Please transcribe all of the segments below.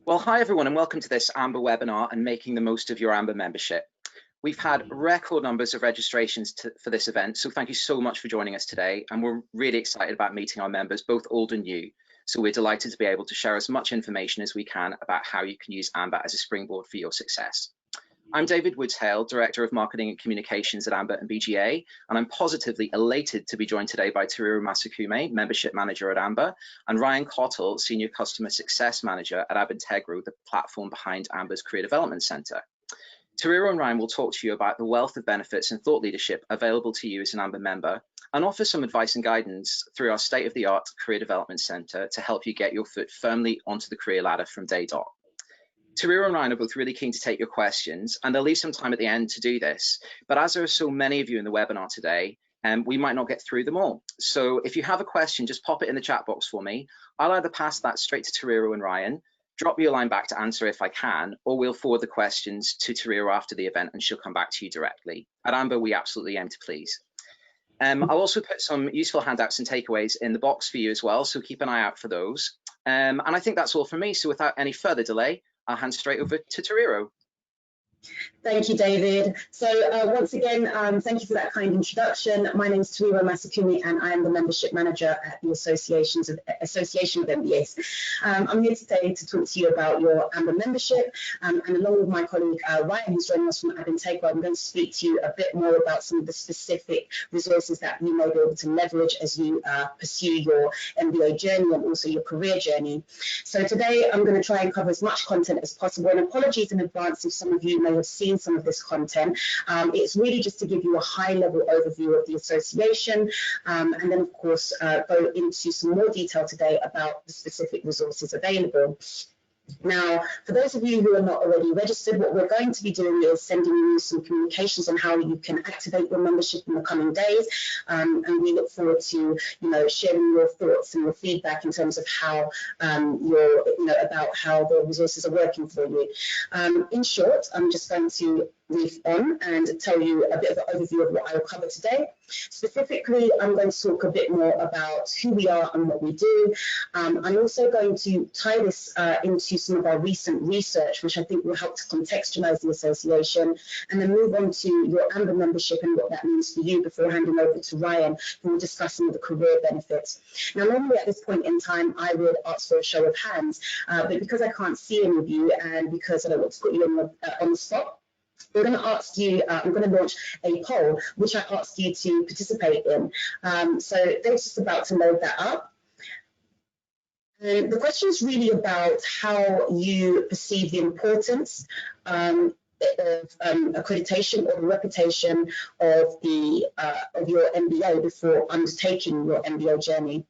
Well, hi everyone and welcome to this AMBA webinar and making the most of your AMBA membership. We've had record numbers of registrations for this event, so thank you so much for joining us today, and we're really excited about meeting our members, both old and new. So we're delighted to be able to share as much information as we can about how you can use AMBA as a springboard for your success. I'm David Woodshale, Director of Marketing and Communications at AMBA and BGA, and I'm positively elated to be joined today by Tariro Masukume, Membership Manager at AMBA, and Ryan Cottell, Senior Customer Success Manager at Abintegro, the platform behind AMBA's Career Development Centre. Tariro and Ryan will talk to you about the wealth of benefits and thought leadership available to you as an AMBA member, and offer some advice and guidance through our state-of-the-art Career Development Centre to help you get your foot firmly onto the career ladder from day dot. Tariro and Ryan are both really keen to take your questions, and they'll leave some time at the end to do this. But as there are so many of you in the webinar today, we might not get through them all. So if you have a question, just pop it in the chat box for me. I'll either pass that straight to Tariro and Ryan, drop you a line back to answer if I can, or we'll forward the questions to Tariro after the event and she'll come back to you directly. At AMBA, we absolutely aim to please. I'll also put some useful handouts and takeaways in the box for you as well, so keep an eye out for those. And I think that's all from me. So without any further delay, I'll hand straight over to Tariro. Thank you, David. So once again, thank you for that kind introduction. My name is Tariro Masukume and I am the Membership Manager at the Association of MBAs. I'm here today to talk to you about your AMBA membership, and along with my colleague Ryan, who's joining us from Abintegro, I'm going to speak to you a bit more about some of the specific resources that you may be able to leverage as you pursue your MBA journey and also your career journey. So today I'm going to try and cover as much content as possible, and apologies in advance if some of you may have seen some of this content. It's really just to give you a high-level overview of the association, and then of course go into some more detail today about the specific resources available. Now, for those of you who are not already registered, what we're going to be doing is sending you some communications on how you can activate your membership in the coming days, and we look forward to sharing your thoughts and your feedback in terms of how about how the resources are working for you. In short, I'm just going to brief on and tell you a bit of an overview of what I will cover today. Specifically, I'm going to talk a bit more about who we are and what we do. I'm also going to tie this into some of our recent research, which I think will help to contextualize the association, and then move on to your AMBA membership and what that means for you before handing over to Ryan, who will discuss some of the career benefits. Now, normally at this point in time, I would ask for a show of hands, but because I can't see any of you and because I don't want to put you on the spot, we're going to ask you, I'm going to launch a poll, which I asked you to participate in. So they're just about to load that up. And the question is really about how you perceive the importance of accreditation or the reputation of your MBA before undertaking your MBA journey.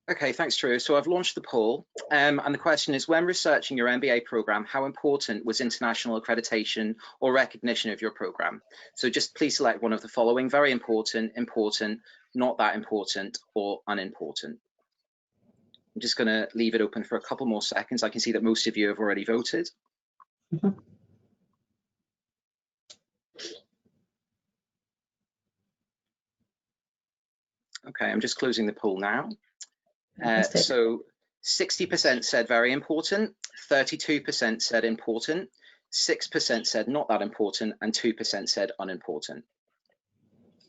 Okay, thanks, Tariro. So I've launched the poll, and the question is, when researching your MBA program, how important was international accreditation or recognition of your program? So just please select one of the following: very important, important, not that important, or unimportant. I'm just going to leave it open for a couple more seconds. I can see that most of you have already voted. Okay, I'm just closing the poll now. So 60% said very important, 32% said important, 6% said not that important, and 2% said unimportant.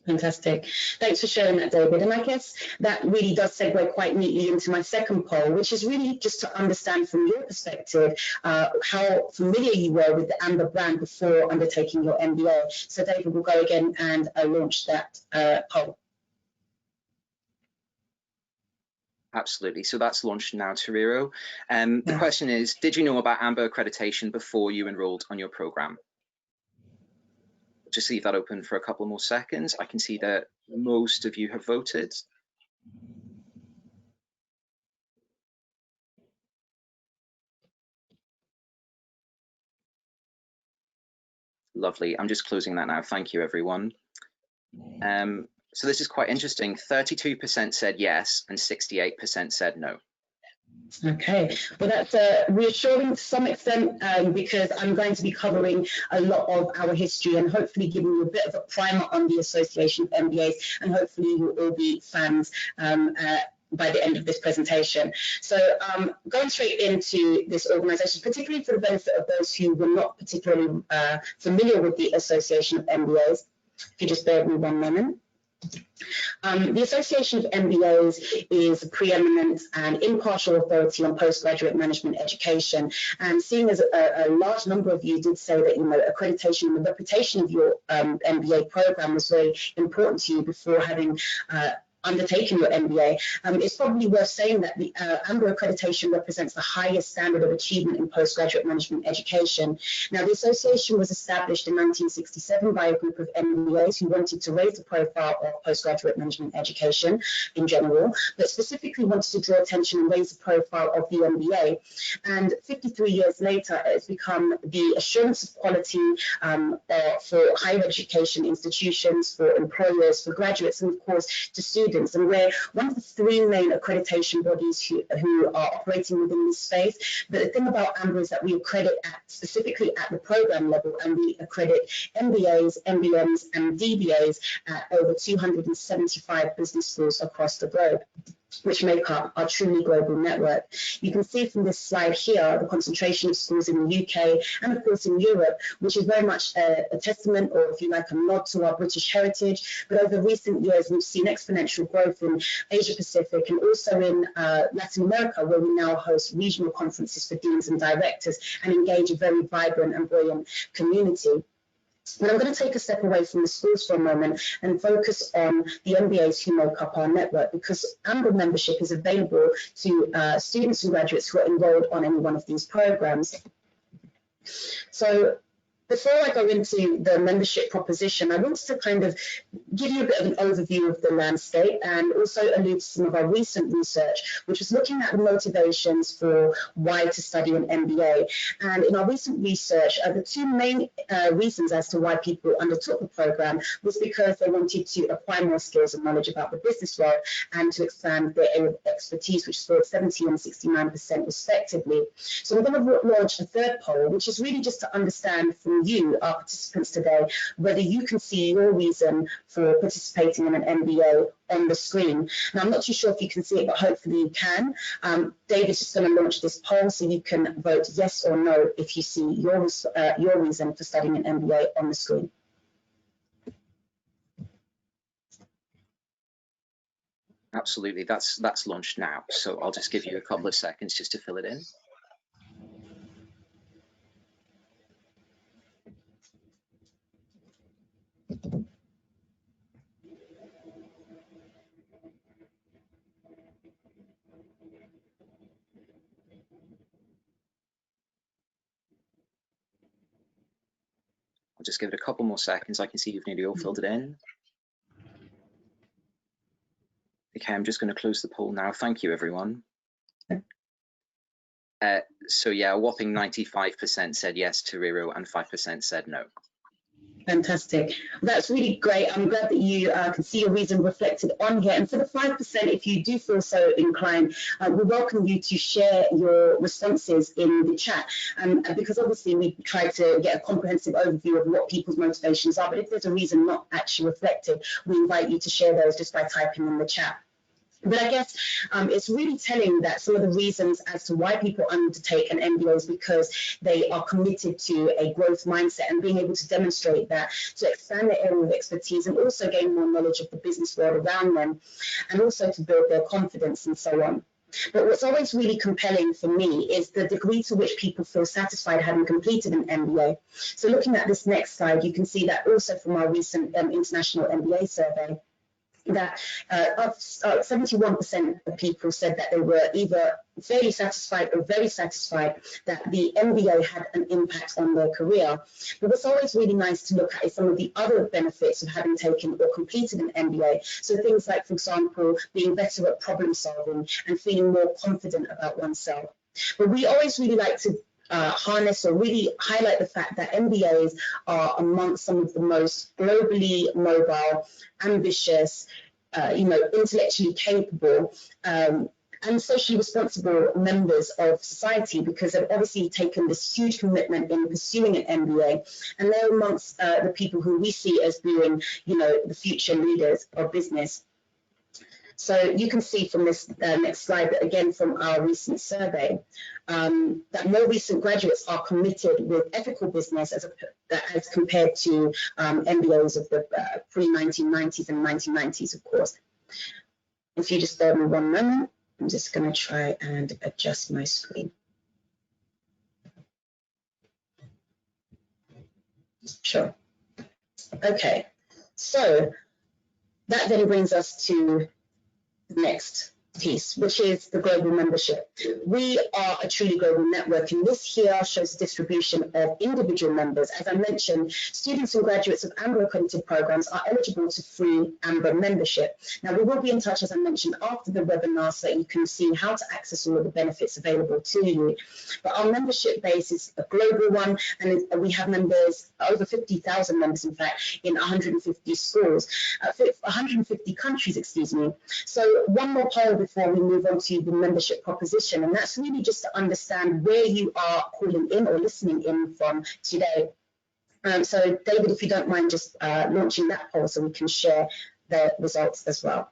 Fantastic. Thanks for sharing that, David. And I guess that really does segue quite neatly into my second poll, which is really just to understand from your perspective how familiar you were with the AMBA brand before undertaking your MBA. So David will go again and launch that poll. Absolutely. So that's launched now, Tariro. The question is, did you know about AMBA accreditation before you enrolled on your program? Just leave that open for a couple more seconds. I can see that most of you have voted. Lovely. I'm just closing that now. Thank you, everyone. So this is quite interesting. 32% said yes and 68% said no. Okay, well that's reassuring to some extent because I'm going to be covering a lot of our history and hopefully giving you a bit of a primer on the Association of MBAs, and hopefully you'll all be fans by the end of this presentation. So going straight into this organisation, particularly for the benefit of those who were not particularly familiar with the Association of MBAs, if you just bear with me one moment. The Association of MBAs is a preeminent and impartial authority on postgraduate management education, and seeing as a large number of you did say that, you know, accreditation and the reputation of your MBA program was very important to you before having undertaking your MBA, it's probably worth saying that the AMBA accreditation represents the highest standard of achievement in postgraduate management education. Now, the association was established in 1967 by a group of MBAs who wanted to raise the profile of postgraduate management education in general, but specifically wanted to draw attention and raise the profile of the MBA. And 53 years later, it's become the assurance of quality for higher education institutions, for employers, for graduates, and of course to students. And we're one of the three main accreditation bodies who are operating within this space. But the thing about AMBA is that we accredit specifically at the program level, and we accredit MBAs, MBMs, and DBAs at over 275 business schools across the globe, which make up our truly global network. You can see from this slide here the concentration of schools in the UK and of course in Europe, which is very much a testament, or if you like, a nod to our British heritage. But over recent years, we've seen exponential growth in Asia Pacific and also in Latin America, where we now host regional conferences for deans and directors and engage a very vibrant and buoyant community. But I'm going to take a step away from the schools for a moment and focus on the MBAs who make up our network, because AMBA membership is available to students and graduates who are enrolled on any one of these programs. So before I go into the membership proposition, I wanted to kind of give you a bit of an overview of the landscape and also allude to some of our recent research, which was looking at the motivations for why to study an MBA. And in our recent research, the two main reasons as to why people undertook the program was because they wanted to acquire more skills and knowledge about the business world and to expand their area of expertise, which scored 70 and 69% respectively. So we're going to launch a third poll, which is really just to understand from you, our participants today, whether you can see your reason for participating in an MBA on the screen. Now, I'm not too sure if you can see it, but hopefully you can. David's just going to launch this poll so you can vote yes or no if you see your reason for studying an MBA on the screen. Absolutely, that's launched now. So I'll just give you a couple of seconds just to fill it in. I'll just give it a couple more seconds. I can see you've nearly all filled it in. Okay, I'm just going to close the poll now. Thank you, everyone. So yeah, a whopping 95% said yes to Tariro and 5% said no. Fantastic. That's really great. I'm glad that you can see your reason reflected on here. And for the 5%, if you do feel so inclined, we welcome you to share your responses in the chat. Because obviously we try to get a comprehensive overview of what people's motivations are. But if there's a reason not actually reflected, we invite you to share those just by typing in the chat. But I guess it's really telling that some of the reasons as to why people undertake an MBA is because they are committed to a growth mindset and being able to demonstrate that to expand their area of expertise and also gain more knowledge of the business world around them, and also to build their confidence and so on. But what's always really compelling for me is the degree to which people feel satisfied having completed an MBA. So looking at this next slide, you can see that also from our recent international MBA survey, that 71% of people said that they were either fairly satisfied or very satisfied that the MBA had an impact on their career. But what's always really nice to look at is some of the other benefits of having taken or completed an MBA. So things like, for example, being better at problem solving and feeling more confident about oneself. But we always really like to harness or really highlight the fact that MBAs are amongst some of the most globally mobile, ambitious, intellectually capable and socially responsible members of society, because they've obviously taken this huge commitment in pursuing an MBA, and they're amongst the people who we see as being, the future leaders of business. So you can see from this next slide that, again, from our recent survey, that more recent graduates are committed with ethical business as compared to MBAs of the pre-1990s and 1990s, of course. If you just bear with me one moment, I'm just going to try and adjust my screen. Sure. Okay, so that then brings us to the next piece, which is the global membership. We are a truly global network, and this here shows the distribution of individual members. As I mentioned, students and graduates of AMBA accredited programs are eligible to free AMBA membership. Now, we will be in touch, as I mentioned, after the webinar so that you can see how to access all of the benefits available to you. But our membership base is a global one, and we have members, over 50,000 members, in fact, in 150 schools, 150 countries, excuse me. So one more poll before we move on to the membership proposition, and that's really just to understand where you are calling in or listening in from today. So David, if you don't mind just launching that poll so we can share the results as well.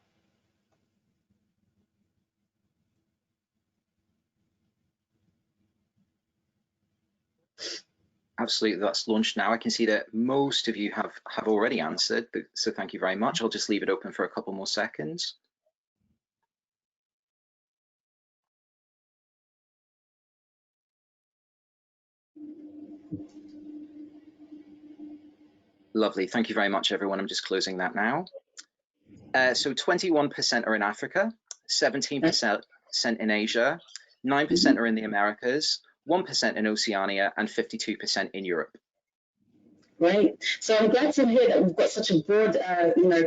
Absolutely, that's launched now. I can see that most of you have already answered, so thank you very much. I'll just leave it open for a couple more seconds. Lovely, thank you very much, everyone. I'm just closing that now. So 21% are in Africa, 17% in Asia, 9% are in the Americas, 1% in Oceania, and 52% in Europe. Right. So I'm glad to hear that we've got such a broad,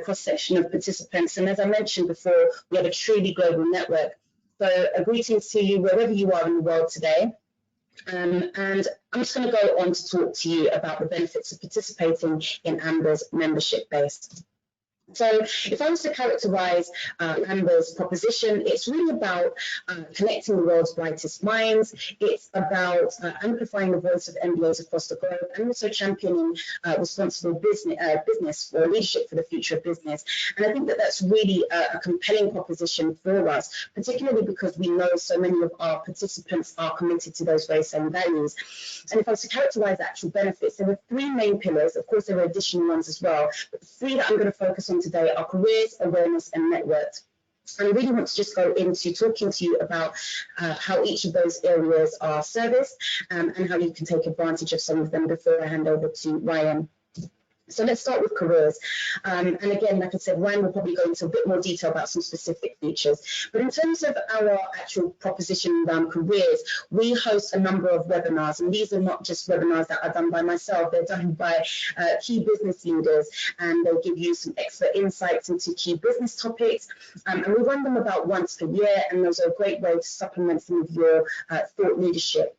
cross-section of participants. And as I mentioned before, we have a truly global network. So greetings to you wherever you are in the world today. And I'm just going to go on to talk to you about the benefits of participating in AMBA's membership base. So if I was to characterize AMBA's proposition, it's really about connecting the world's brightest minds. It's about amplifying the voice of MBAs across the globe, and also championing responsible business or leadership for the future of business. And I think that that's really a compelling proposition for us, particularly because we know so many of our participants are committed to those very same values. And if I was to characterize the actual benefits, there are three main pillars. Of course, there are additional ones as well, but the three that I'm going to focus on today are careers, awareness, and networks. And I really want to just go into talking to you about how each of those areas are serviced and how you can take advantage of some of them before I hand over to Ryan. So let's start with careers. And again, like I said, Ryan will probably go into a bit more detail about some specific features. But in terms of our actual proposition around careers, we host a number of webinars. And these are not just webinars that are done by myself. They're done by key business leaders. And they'll give you some expert insights into key business topics. And we run them about once per year. And those are a great way to supplement some of your thought leadership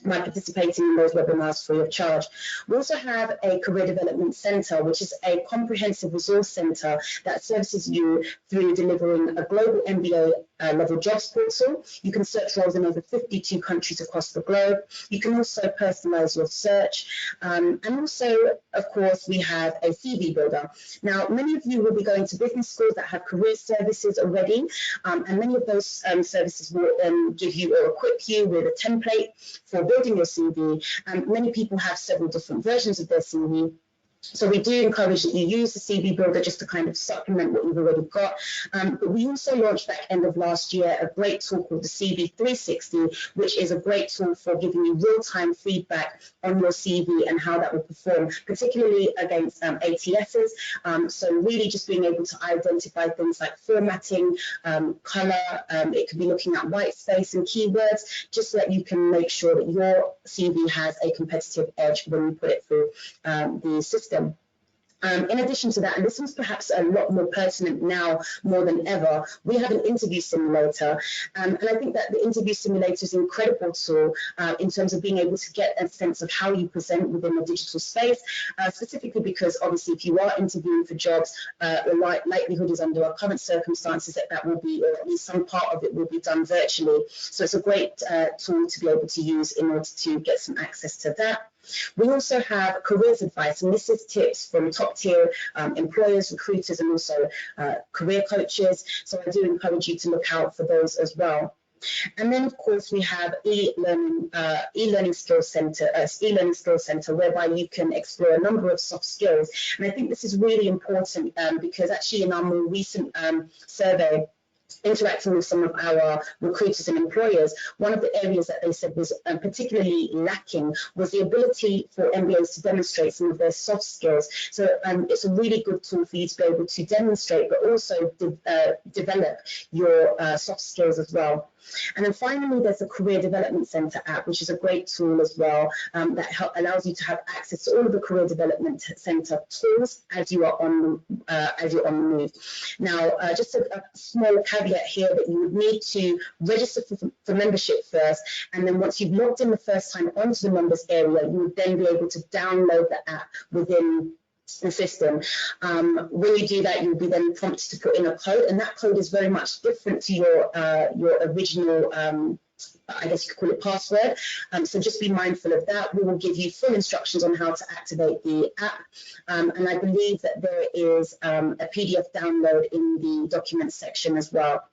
by participating in those webinars free of charge. We also have a Career Development Centre, which is a comprehensive resource centre that services you through delivering a global MBA level jobs portal. You can search roles in over 52 countries across the globe. You can also personalise your search. And also, of course, we have a CV builder. Now, many of you will be going to business schools that have career services already, and many of those services will give you or equip you with a template for building your CV, and many people have several different versions of their CV. So we do encourage that you use the CV builder just to kind of supplement what you've already got. But we also launched back end of last year a great tool called the CV 360, which is a great tool for giving you real-time feedback on your CV and how that will perform, particularly against ATSs. So really just being able to identify things like formatting, color, it could be looking at white space and keywords, just so that you can make sure that your CV has a competitive edge when you put it through the system. In addition to that, and this was perhaps a lot more pertinent now more than ever, we have an interview simulator. And I think that the interview simulator is an incredible tool in terms of being able to get a sense of how you present within the digital space, specifically because obviously if you are interviewing for jobs, the likelihood is under our current circumstances that will be, or at least some part of it will be done virtually. So it's a great tool to be able to use in order to get some access to that. We also have careers advice, and this is tips from top-tier employers, recruiters, and also career coaches. So I do encourage you to look out for those as well. And then, of course, we have e-learning skills center, whereby you can explore a number of soft skills. And I think this is really important because actually in our more recent survey, interacting with some of our recruiters and employers, one of the areas that they said was particularly lacking was the ability for MBAs to demonstrate some of their soft skills. So it's a really good tool for you to be able to demonstrate, but also develop your soft skills as well. And then finally, there's the Career Development Centre app, which is a great tool as well that allows you to have access to all of the Career Development Centre tools as you are on the move. Now, just a small caveat here that you would need to register for membership first, and then once you've logged in the first time onto the members area, you would then be able to download the app within the system. When you do that, you'll be then prompted to put in a code, and that code is very much different to your original I guess you could call it password. So just be mindful of that. We will give you full instructions on how to activate the app. And I believe that there is a PDF download in the documents section as well.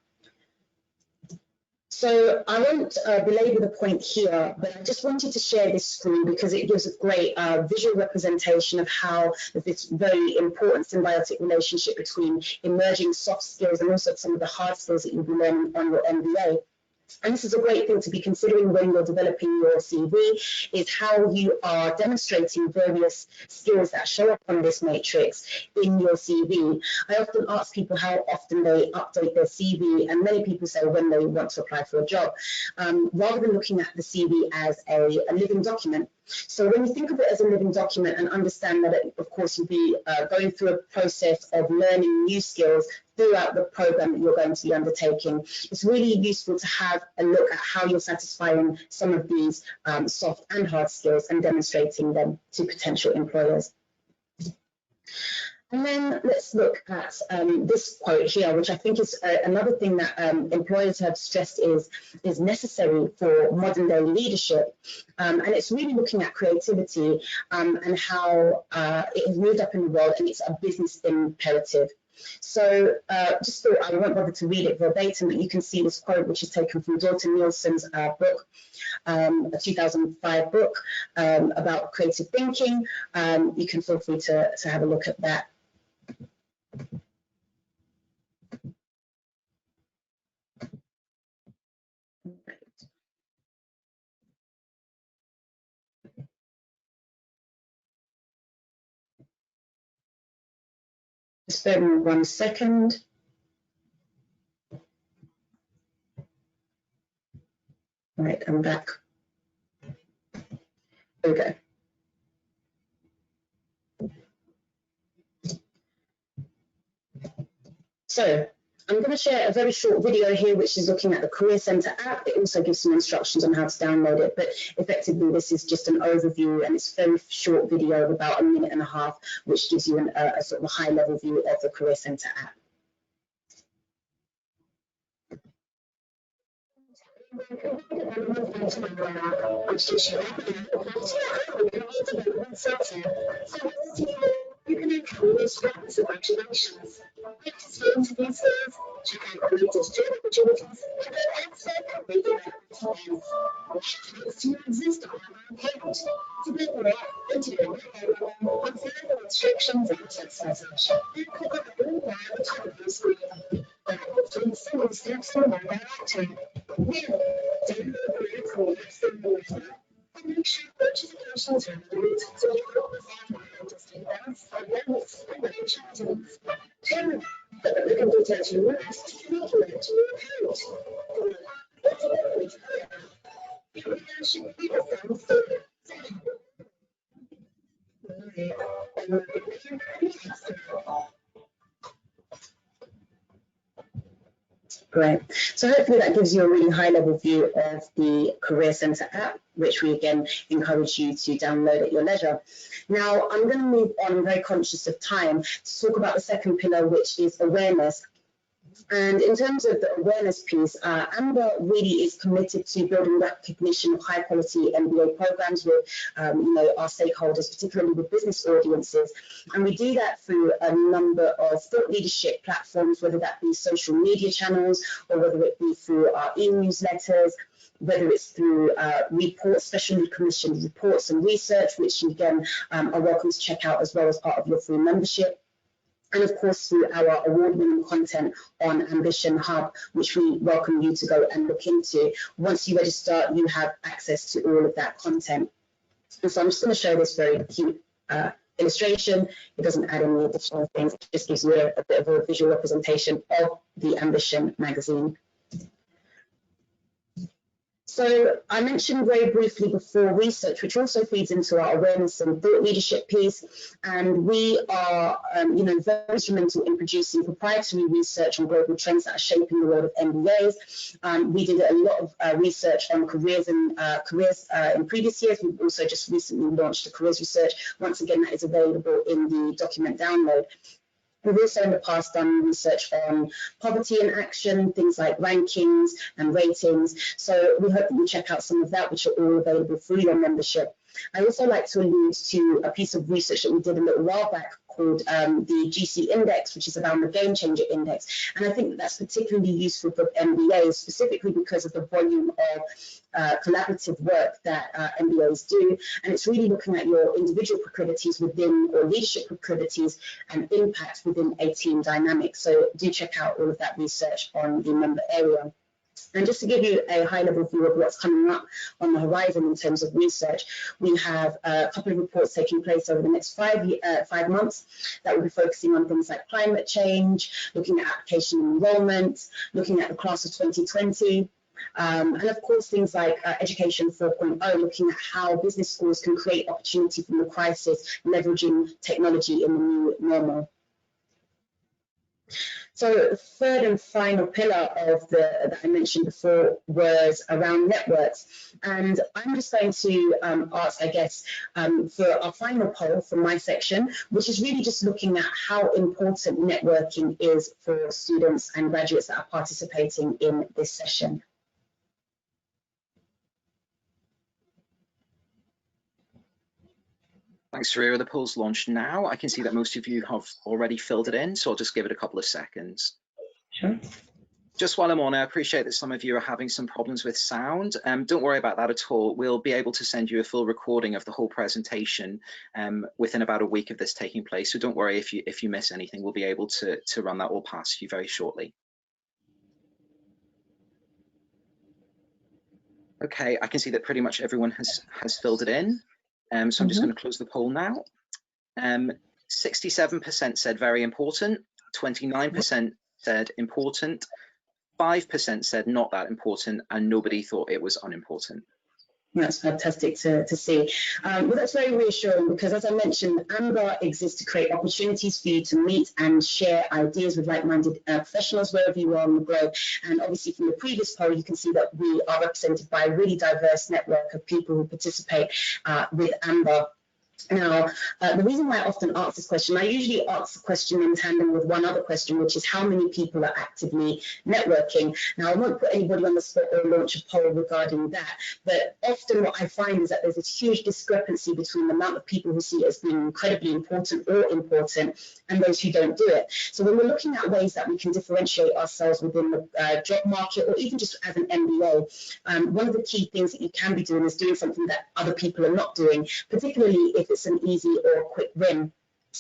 So I won't belabor the point here, but I just wanted to share this screen because it gives a great visual representation of how this very important symbiotic relationship between emerging soft skills and also some of the hard skills that you'll be learning on your MBA. And this is a great thing to be considering when you're developing your CV, is how you are demonstrating various skills that show up on this matrix in your CV. I often ask people how often they update their CV, and many people say when they want to apply for a job, rather than looking at the CV as a living document. So when you think of it as a living document and understand that, of course, you'll be going through a process of learning new skills throughout the program that you're going to be undertaking, it's really useful to have a look at how you're satisfying some of these soft and hard skills and demonstrating them to potential employers. And then let's look at this quote here, which I think is another thing that employers have stressed is necessary for modern day leadership. And it's really looking at creativity and how it has moved up in the world, and it's a business imperative. So just thought I won't bother to read it verbatim, but you can see this quote, which is taken from Dalton Nielsen's book, a 2005 book about creative thinking. You can feel free to have a look at that. Just bear with me 1 second. Right, I'm back. There we go. So I'm going to share a very short video here, which is looking at the Career Centre app. It also gives some instructions on how to download it, but effectively this is just an overview, and it's a very short video of about 1.5 minutes, which gives you a sort of a high-level view of the Career Centre app. You can encourage students and congratulations. Register into these fields, check out the latest job opportunities, and get access to regular activities. Netflix to exist on our page. To be more into observe the instructions and exercises, and click on the blue bar at the top of your screen. There are 3 simple steps in the mobile actor. Now, download the career simulator. And make sure notifications are removed so you can always have latest events, events, and activities. 2. Put the looking details you must to make it to your account. 3. Integrate further. Your email should be the same thing. Great. So hopefully that gives you a really high-level view of the Career Centre app, which we again encourage you to download at your leisure. Now, I'm going to move on, I'm very conscious of time, to talk about the second pillar, which is awareness. And in terms of the awareness piece, AMBA really is committed to building recognition of high quality MBA programs with our stakeholders, particularly with business audiences. And we do that through a number of thought leadership platforms, whether that be social media channels or whether it be through our e-newsletters, whether it's through reports, specially commissioned reports and research, which you again are welcome to check out as well as part of your free membership. And of course, through our award-winning content on Ambition Hub, which we welcome you to go and look into. Once you register, you have access to all of that content. And so I'm just going to show this very cute illustration. It doesn't add any additional things. It just gives you a bit of a visual representation of the Ambition magazine. So I mentioned very briefly before research, which also feeds into our awareness and thought leadership piece. And we are, very instrumental in producing proprietary research on global trends that are shaping the world of MBAs. We did a lot of research on careers in previous years. We've also just recently launched a careers research. Once again, that is available in the document download. We've also in the past done research on poverty in action, things like rankings and ratings. So we hope that you check out some of that, which are all available through your membership. I also like to allude to a piece of research that we did a little while back called the GC Index, which is around the Game Changer Index. And I think that that's particularly useful for MBAs, specifically because of the volume of collaborative work that MBAs do. And it's really looking at your individual proclivities within, or leadership proclivities and impact within a team dynamic. So do check out all of that research on the member area. And just to give you a high-level view of what's coming up on the horizon in terms of research, we have a couple of reports taking place over the next 5 months that will be focusing on things like climate change, looking at application enrollment, looking at the class of 2020, and of course things like Education 4.0, looking at how business schools can create opportunity from the crisis, leveraging technology in the new normal. So the third and final pillar of that I mentioned before was around networks. And I'm just going to ask, I guess, for our final poll from my section, which is really just looking at how important networking is for students and graduates that are participating in this session. Thanks, Tariro. The poll's launched now. I can see that most of you have already filled it in, so I'll just give it a couple of seconds. Sure. Just while I'm on, I appreciate that some of you are having some problems with sound. Don't worry about that at all. We'll be able to send you a full recording of the whole presentation within about a week of this taking place. So don't worry if you miss anything. We'll be able to run that all past you very shortly. Okay, I can see that pretty much everyone has filled it in. So I'm just going to close the poll now. 67% said very important, 29% said important, 5% said not that important, and nobody thought it was unimportant. That's fantastic to see. Well, that's very reassuring because, as I mentioned, AMBA exists to create opportunities for you to meet and share ideas with like-minded professionals wherever you are on the globe. And obviously from the previous poll, you can see that we are represented by a really diverse network of people who participate with AMBA. Now, the reason why I often ask this question, I usually ask the question in tandem with one other question, which is how many people are actively networking. Now, I won't put anybody on the spot or launch a poll regarding that, but often what I find is that there's this huge discrepancy between the amount of people who see it as being incredibly important or important and those who don't do it. So when we're looking at ways that we can differentiate ourselves within the job market or even just as an MBA, one of the key things that you can be doing is doing something that other people are not doing, particularly if it's an easy or quick win.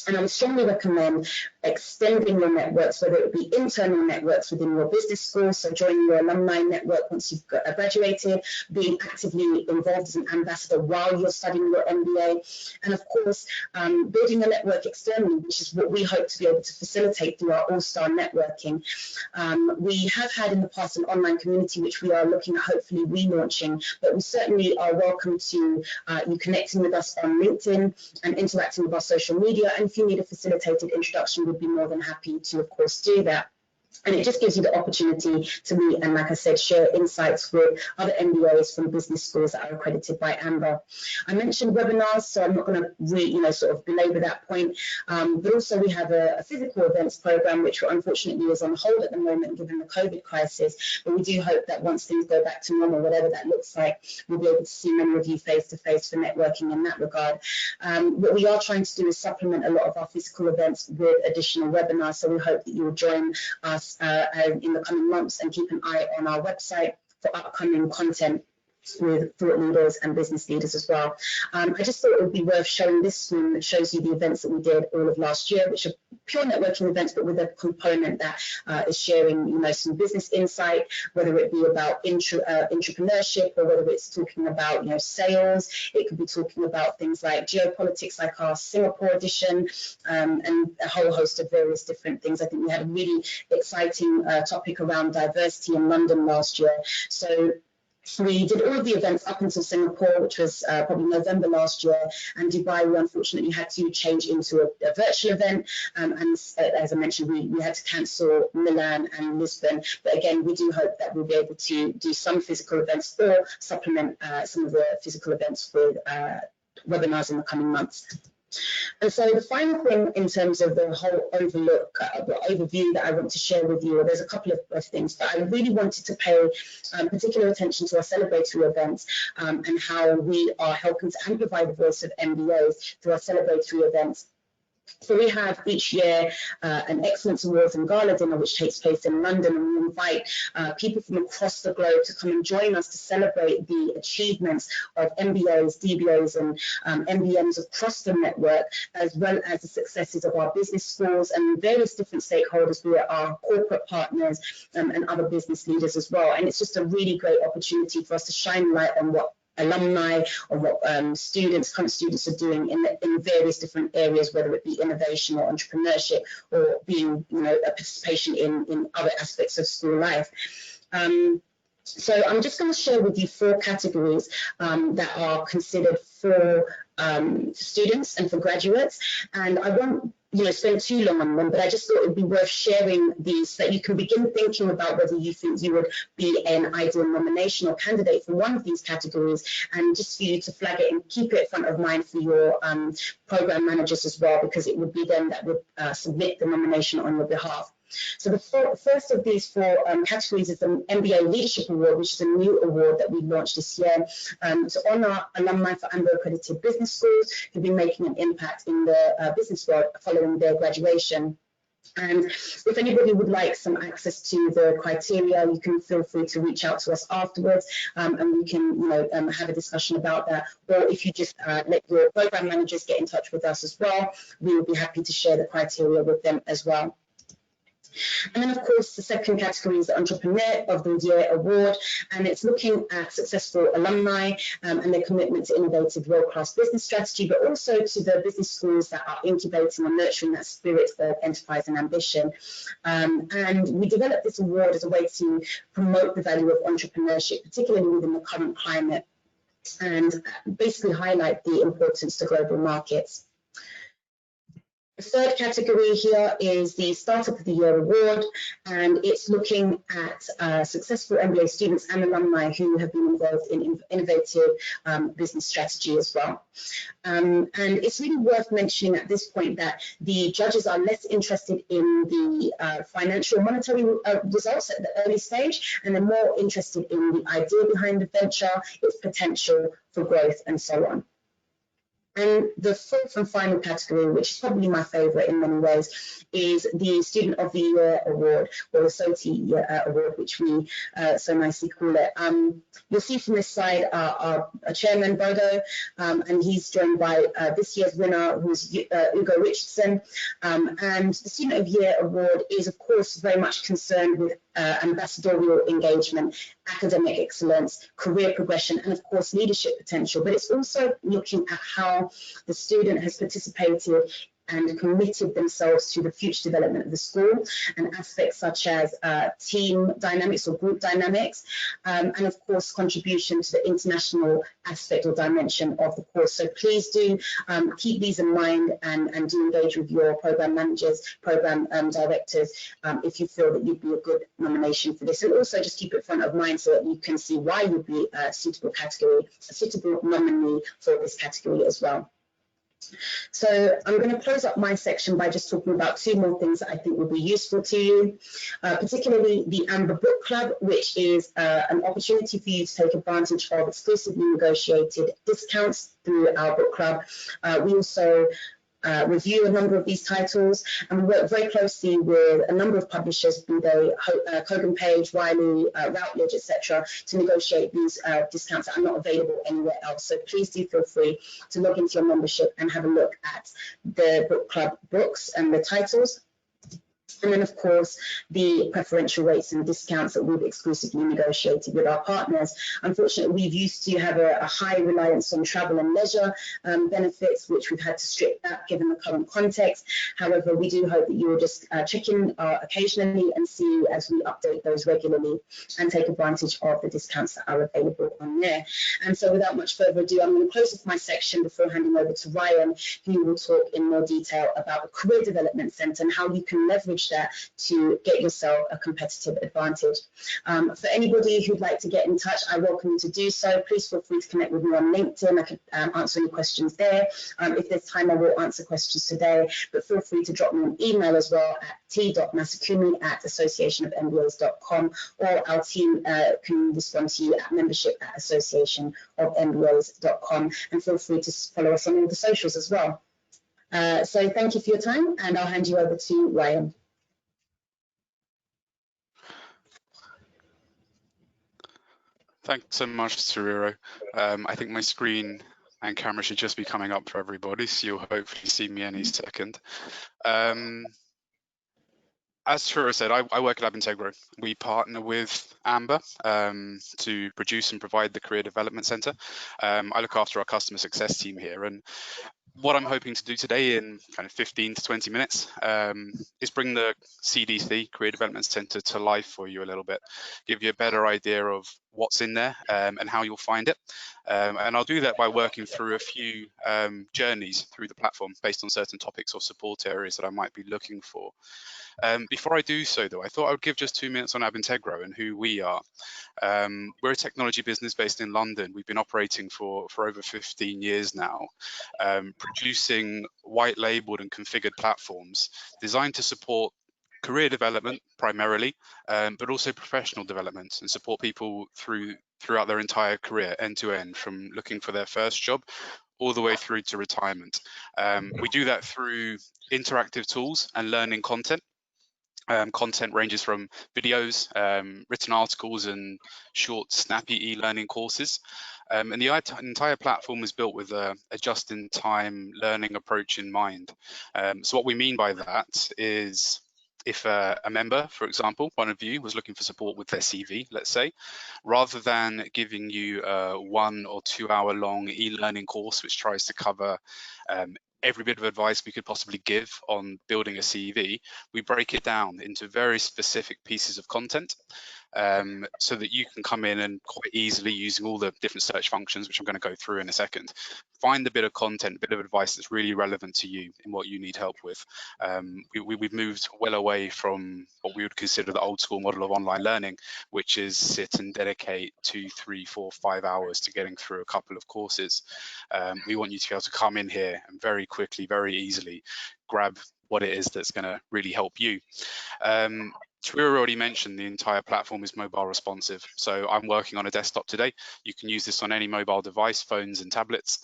And I would strongly recommend extending your networks, whether it be internal networks within your business school, so joining your alumni network once you've graduated, being actively involved as an ambassador while you're studying your MBA, and of course, building a network externally, which is what we hope to be able to facilitate through our all-star networking. We have had in the past an online community, which we are looking at hopefully relaunching, but we certainly are welcome to you connecting with us on LinkedIn and interacting with our social media. And if you need a facilitated introduction, we'd be more than happy to, of course, do that. And it just gives you the opportunity to meet and, like I said, share insights with other MBAs from business schools that are accredited by AMBA. I mentioned webinars, so I'm not going to sort of belabor that point. But also we have a physical events program, which unfortunately is on hold at the moment given the COVID crisis. But we do hope that once things go back to normal, whatever that looks like, we'll be able to see many of you face to face for networking in that regard. What we are trying to do is supplement a lot of our physical events with additional webinars. So we hope that you will join us in the coming months, and keep an eye on our website for upcoming content with thought leaders and business leaders as well. I just thought it would be worth showing this screen that shows you the events that we did all of last year, which are pure networking events, but with a component that is sharing, some business insight, whether it be about entrepreneurship, or whether it's talking about, sales. It could be talking about things like geopolitics, like our Singapore edition, and a whole host of various different things. I think we had a really exciting topic around diversity in London last year. So we did all of the events up until Singapore, which was probably November last year, and Dubai we unfortunately had to change into a virtual event, and as I mentioned, we had to cancel Milan and Lisbon. But again, we do hope that we'll be able to do some physical events or supplement some of the physical events with webinars in the coming months. And so the final thing in terms of the whole overview that I want to share with you, there's a couple of things, but I really wanted to pay particular attention to our celebratory events, and how we are helping to amplify the voice of MBAs through our celebratory events. So we have each year an Excellence Awards and Gala dinner, which takes place in London, and we invite people from across the globe to come and join us to celebrate the achievements of MBAs, DBAs and MBMs across the network, as well as the successes of our business schools and various different stakeholders, be it our corporate partners and other business leaders as well. And it's just a really great opportunity for us to shine light on what alumni or what current students are doing in various different areas, whether it be innovation or entrepreneurship, or being, a participation in other aspects of school life. So I'm just going to share with you 4 categories that are considered for students and for graduates, and I won't spend too long on them, but I just thought it would be worth sharing these so that you can begin thinking about whether you think you would be an ideal nomination or candidate for one of these categories, and just for you to flag it and keep it front of mind for your program managers as well, because it would be them that would submit the nomination on your behalf. So the first of these 4 categories is the MBA Leadership Award, which is a new award that we launched this year to honour alumni for AMBA accredited business schools who've been making an impact in the business world following their graduation. And if anybody would like some access to the criteria, you can feel free to reach out to us afterwards, and we can have a discussion about that. Or if you just let your program managers get in touch with us as well, we will be happy to share the criteria with them as well. And then, of course, the second category is the Entrepreneur of the Year Award, and it's looking at successful alumni and their commitment to innovative world-class business strategy, but also to the business schools that are incubating and nurturing that spirit of enterprise and ambition. And we developed this award as a way to promote the value of entrepreneurship, particularly within the current climate, and basically highlight the importance to global markets. The third category here is the Startup of the Year Award, and it's looking at successful MBA students and alumni who have been involved in innovative business strategy as well. And it's really worth mentioning at this point that the judges are less interested in the financial monetary results at the early stage, and they're more interested in the idea behind the venture, its potential for growth, and so on. And the fourth and final category, which is probably my favourite in many ways, is the Student of the Year Award, or the SOTI Award, which we so nicely call it. You'll see from this side our chairman, Bodo, and he's joined by this year's winner, who's Ugo Richardson. And the Student of the Year Award is, of course, very much concerned with ambassadorial engagement, academic excellence, career progression, and of course leadership potential. But it's also looking at how the student has participated and committed themselves to the future development of the school, and aspects such as team dynamics or group dynamics, and of course contribution to the international aspect or dimension of the course. So please do keep these in mind and do engage with your program managers, program directors, if you feel that you'd be a good nomination for this. And also just keep it front of mind so that you can see why you'd be a suitable nominee for this category as well. So I'm going to close up my section by just talking about two more things that I think will be useful to you, particularly the AMBA Book Club, which is an opportunity for you to take advantage of exclusively negotiated discounts through our book club. We also review a number of these titles, and we work very closely with a number of publishers, be they Kogan Page, Wiley, Routledge, etc., to negotiate these discounts that are not available anywhere else. So please do feel free to log into your membership and have a look at the book club books and the titles. And then, of course, the preferential rates and discounts that we've exclusively negotiated with our partners. Unfortunately, we've used to have a high reliance on travel and leisure benefits, which we've had to strip back given the current context. However, we do hope that you will just check in occasionally and see as we update those regularly and take advantage of the discounts that are available on there. And so without much further ado, I'm going to close off my section before handing over to Ryan, who will talk in more detail about the Career Development Centre and how you can leverage that to get yourself a competitive advantage. For anybody who'd like to get in touch, I welcome you to do so. Please feel free to connect with me on LinkedIn. I could answer any questions there. If there's time, I will answer questions today, but feel free to drop me an email as well at t.masakumi@associationofmbas.com, or our team can respond to you at membership@associationofmbas.com, and feel free to follow us on all the socials as well. So thank you for your time, and I'll hand you over to Ryan. Thanks so much, Tariro. I think my screen and camera should just be coming up for everybody, so you'll hopefully see me any second. As Tariro said, I work at Abintegro. We partner with AMBA to produce and provide the Career Development Centre. I look after our customer success team here, and what I'm hoping to do today in kind of 15 to 20 minutes is bring the CDC, Career Development Centre, to life for you a little bit, give you a better idea of what's in there and how you'll find it. And I'll do that by working through a few journeys through the platform based on certain topics or support areas that I might be looking for. Before I do so, though, I thought I would give just 2 minutes on Abintegro and who we are. We're a technology business based in London. We've been operating for over 15 years now, producing white labeled and configured platforms designed to support career development primarily, but also professional development, and support people throughout their entire career end to end, from looking for their first job all the way through to retirement. We do that through interactive tools and learning content. Content ranges from videos, written articles, and short, snappy e-learning courses. And the entire platform is built with a just-in-time learning approach in mind. So what we mean by that is, if a member, for example, one of you, was looking for support with their CV, let's say, rather than giving you a 1 or 2 hour long e-learning course which tries to cover every bit of advice we could possibly give on building a CV, we break it down into very specific pieces of content, so that you can come in and quite easily, using all the different search functions, which I'm going to go through in a second, find a bit of content, a bit of advice that's really relevant to you in what you need help with. We've moved well away from what we would consider the old school model of online learning, which is sit and dedicate 2, 3, 4, 5 hours to getting through a couple of courses. We want you to be able to come in here and very quickly, very easily grab what it is that's going to really help you. Tariro already mentioned the entire platform is mobile responsive. So I'm working on a desktop today. You can use this on any mobile device, phones and tablets.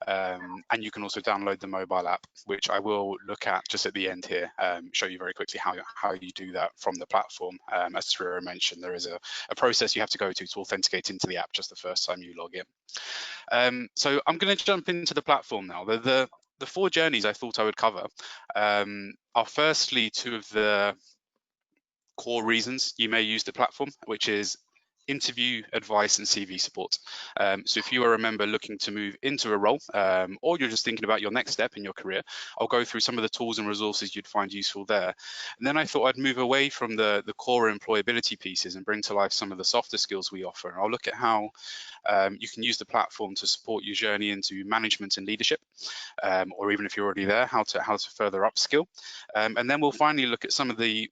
And you can also download the mobile app, which I will look at just at the end here, show you very quickly how you do that from the platform. As Tariro mentioned, there is a process you have to go to authenticate into the app just the first time you log in. So I'm going to jump into the platform now. The 4 journeys I thought I would cover are firstly 2 of the core reasons you may use the platform, which is interview advice and CV support. So if you are a member looking to move into a role, or you're just thinking about your next step in your career, I'll go through some of the tools and resources you'd find useful there. And then I thought I'd move away from the core employability pieces and bring to life some of the softer skills we offer. I'll look at how you can use the platform to support your journey into management and leadership, or even if you're already there, how to further upskill. And then we'll finally look at some of the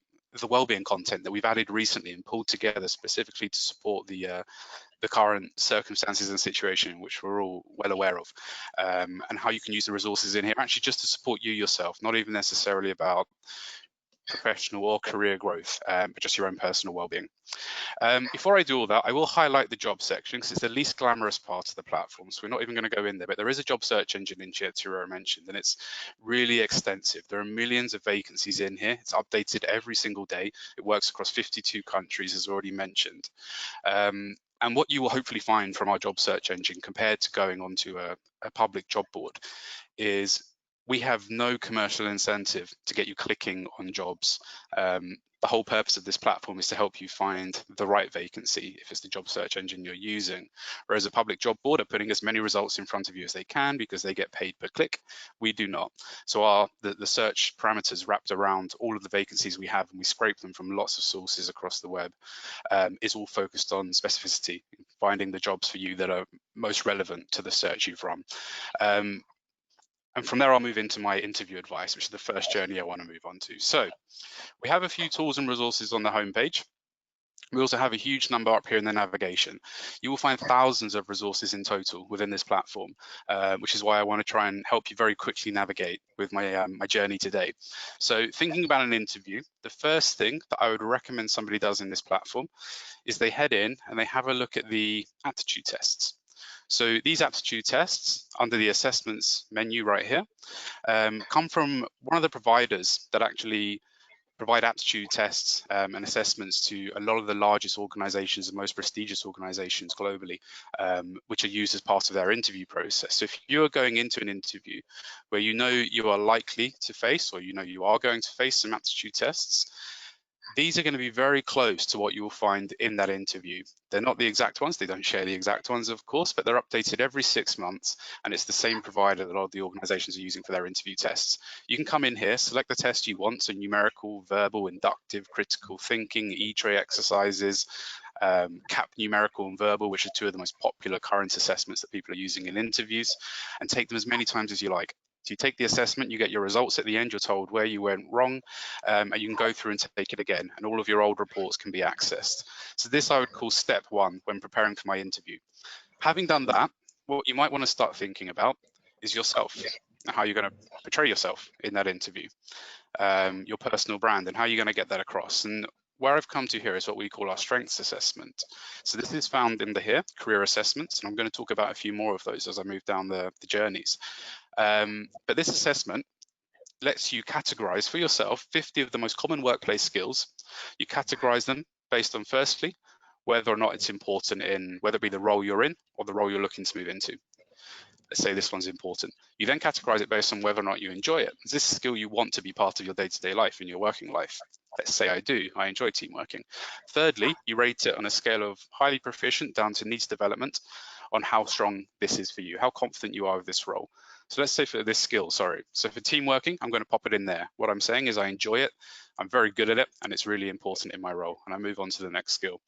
wellbeing content that we've added recently and pulled together specifically to support the current circumstances and situation, which we're all well aware of, and how you can use the resources in here actually just to support you yourself, not even necessarily about professional or career growth, but just your own personal well-being. Before I do all that, I will highlight the job section because it's the least glamorous part of the platform. So we're not even going to go in there, but there is a job search engine in here, Tariro mentioned, and it's really extensive. There are millions of vacancies in here. It's updated every single day. It works across 52 countries, as already mentioned. And what you will hopefully find from our job search engine compared to going onto a public job board is we have no commercial incentive to get you clicking on jobs. The whole purpose of this platform is to help you find the right vacancy if it's the job search engine you're using. Whereas a public job board are putting as many results in front of you as they can because they get paid per click. We do not. So the search parameters wrapped around all of the vacancies we have, and we scrape them from lots of sources across the web, is all focused on specificity, finding the jobs for you that are most relevant to the search you've run. And from there, I'll move into my interview advice, which is the first journey I want to move on to. So we have a few tools and resources on the homepage. We also have a huge number up here in the navigation. You will find thousands of resources in total within this platform, which is why I want to try and help you very quickly navigate with my journey today. So thinking about an interview, the first thing that I would recommend somebody does in this platform is they head in and they have a look at the aptitude tests. So these aptitude tests under the assessments menu right here come from one of the providers that actually provide aptitude tests and assessments to a lot of the largest organizations and most prestigious organizations globally, which are used as part of their interview process. So if you are going into an interview where you know you are likely to face, or you know you are going to face some aptitude tests, these are going to be very close to what you will find in that interview. They're not the exact ones. They don't share the exact ones, of course, but they're updated every 6 months, and it's the same provider that a lot of the organizations are using for their interview tests. You can come in here, select the test you want, so numerical, verbal, inductive, critical thinking, E-tray exercises, CAP numerical and verbal, which are two of the most popular current assessments that people are using in interviews, and take them as many times as you like. So you take the assessment, you get your results at the end, you're told where you went wrong, and you can go through and take it again, and all of your old reports can be accessed. So this I would call step one when preparing for my interview. Having done that, what you might want to start thinking about is yourself, and how you're going to portray yourself in that interview, your personal brand, and how you're going to get that across. And where I've come to here is what we call our strengths assessment. So this is found in the career assessments, and I'm going to talk about a few more of those as I move down the journeys. But this assessment lets you categorize for yourself 50 of the most common workplace skills. You categorize them based on, firstly, whether or not it's important in whether it be the role you're in or the role you're looking to move into. Let's say this one's important. You then categorize it based on whether or not you enjoy it. Is this a skill you want to be part of your day-to-day life, in your working life? Let's say I do. I enjoy team working. Thirdly, you rate it on a scale of highly proficient down to needs development on how strong this is for you, how confident you are with this role. So let's say for this skill, so for team working, I'm going to pop it in there. What I'm saying is I enjoy it, I'm very good at it, and it's really important in my role. And I move on to the next skill.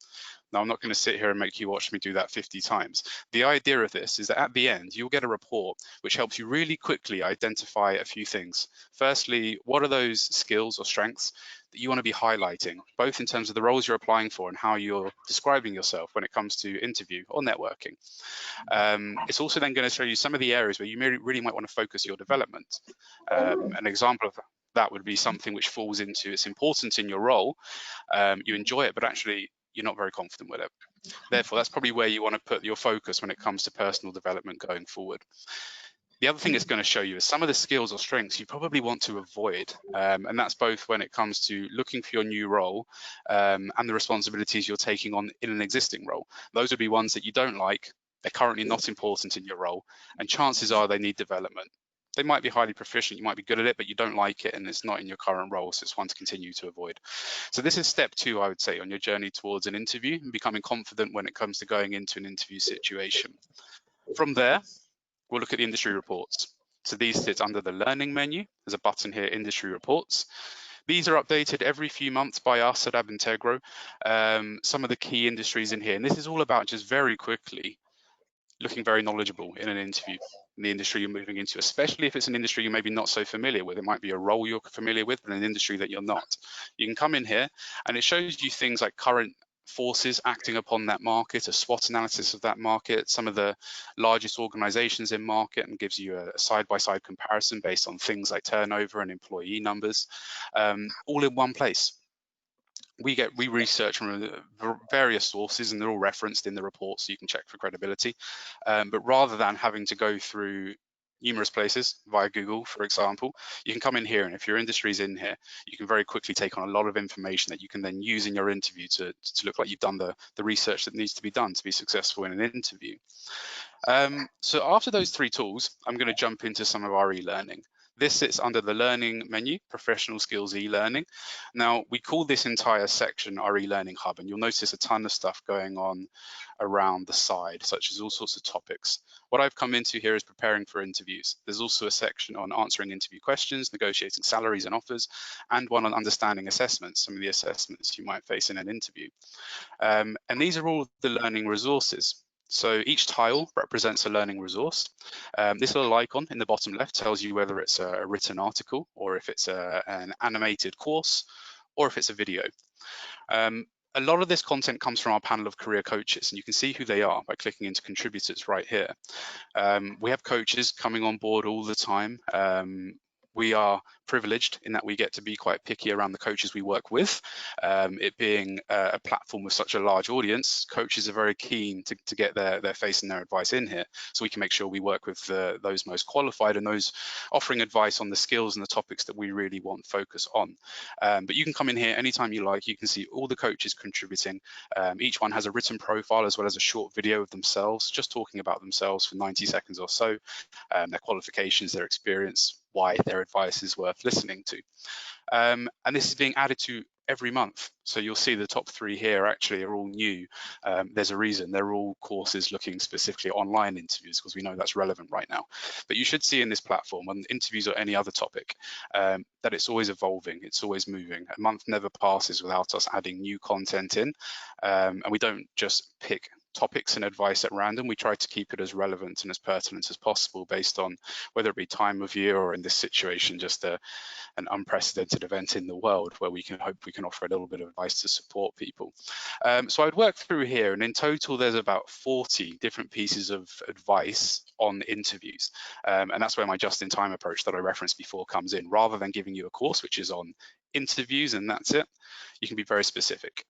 Now, I'm not going to sit here and make you watch me do that 50 times. The idea of this is that at the end, you'll get a report which helps you really quickly identify a few things. Firstly, what are those skills or strengths that you want to be highlighting, both in terms of the roles you're applying for and how you're describing yourself when it comes to interview or networking. It's also then going to show you some of the areas where you really might want to focus your development. An example of that would be something which falls into it's important in your role, you enjoy it, but actually you're not very confident with it. Therefore, that's probably where you want to put your focus when it comes to personal development going forward. The other thing it's going to show you is some of the skills or strengths you probably want to avoid, and that's both when it comes to looking for your new role and the responsibilities you're taking on in an existing role. Those would be ones that you don't like, they're currently not important in your role, and chances are they need development. They might be highly proficient, you might be good at it, but you don't like it and it's not in your current role, so it's one to continue to avoid. So this is step 2, I would say, on your journey towards an interview and becoming confident when it comes to going into an interview situation. From there, we'll look at the industry reports. So these sit under the learning menu. There's a button here, industry reports. These are updated every few months by us at Abintegro. Some of the key industries in here, and this is all about just very quickly looking very knowledgeable in an interview in the industry you're moving into, especially if it's an industry you're maybe not so familiar with. It might be a role you're familiar with, but an industry that you're not. You can come in here and it shows you things like current forces acting upon that market, a SWOT analysis of that market, some of the largest organizations in market, and gives you a side-by-side comparison based on things like turnover and employee numbers, all in one place. We research from various sources and they're all referenced in the report, so you can check for credibility. But rather than having to go through numerous places via Google, for example, you can come in here, and if your industry is in here, you can very quickly take on a lot of information that you can then use in your interview to look like you've done the research that needs to be done to be successful in an interview. So after those 3 tools, I'm going to jump into some of our e-learning. This sits under the learning menu, professional skills e-learning. Now, we call this entire section our e-learning hub, and you'll notice a ton of stuff going on around the side, such as all sorts of topics. What I've come into here is preparing for interviews. There's also a section on answering interview questions, negotiating salaries and offers, and one on understanding assessments, some of the assessments you might face in an interview. And these are all the learning resources. So each tile represents a learning resource. This little icon in the bottom left tells you whether it's a written article or if it's an animated course or if it's a video. A lot of this content comes from our panel of career coaches, and you can see who they are by clicking into contributors right here. We have coaches coming on board all the time. We are privileged in that we get to be quite picky around the coaches we work with. It being a platform with such a large audience, coaches are very keen to get their face and their advice in here, so we can make sure we work with those most qualified and those offering advice on the skills and the topics that we really want focus on. But you can come in here anytime you like. You can see all the coaches contributing. Each one has a written profile as well as a short video of themselves, just talking about themselves for 90 seconds or so, their qualifications, their experience, why their advice is worth listening to. And this is being added to every month. So you'll see the top 3 here actually are all new. There's a reason. They're all courses looking specifically at online interviews, because we know that's relevant right now. But you should see in this platform, on interviews or any other topic, that it's always evolving, it's always moving. A month never passes without us adding new content in. And we don't just pick topics and advice at random. We try to keep it as relevant and as pertinent as possible based on whether it be time of year or, in this situation, just an unprecedented event in the world where we can hope we can offer a little bit of advice to support people. So I would work through here, and in total there's about 40 different pieces of advice on interviews, and that's where my just-in-time approach that I referenced before comes in. Rather than giving you a course which is on interviews and that's it, you can be very specific.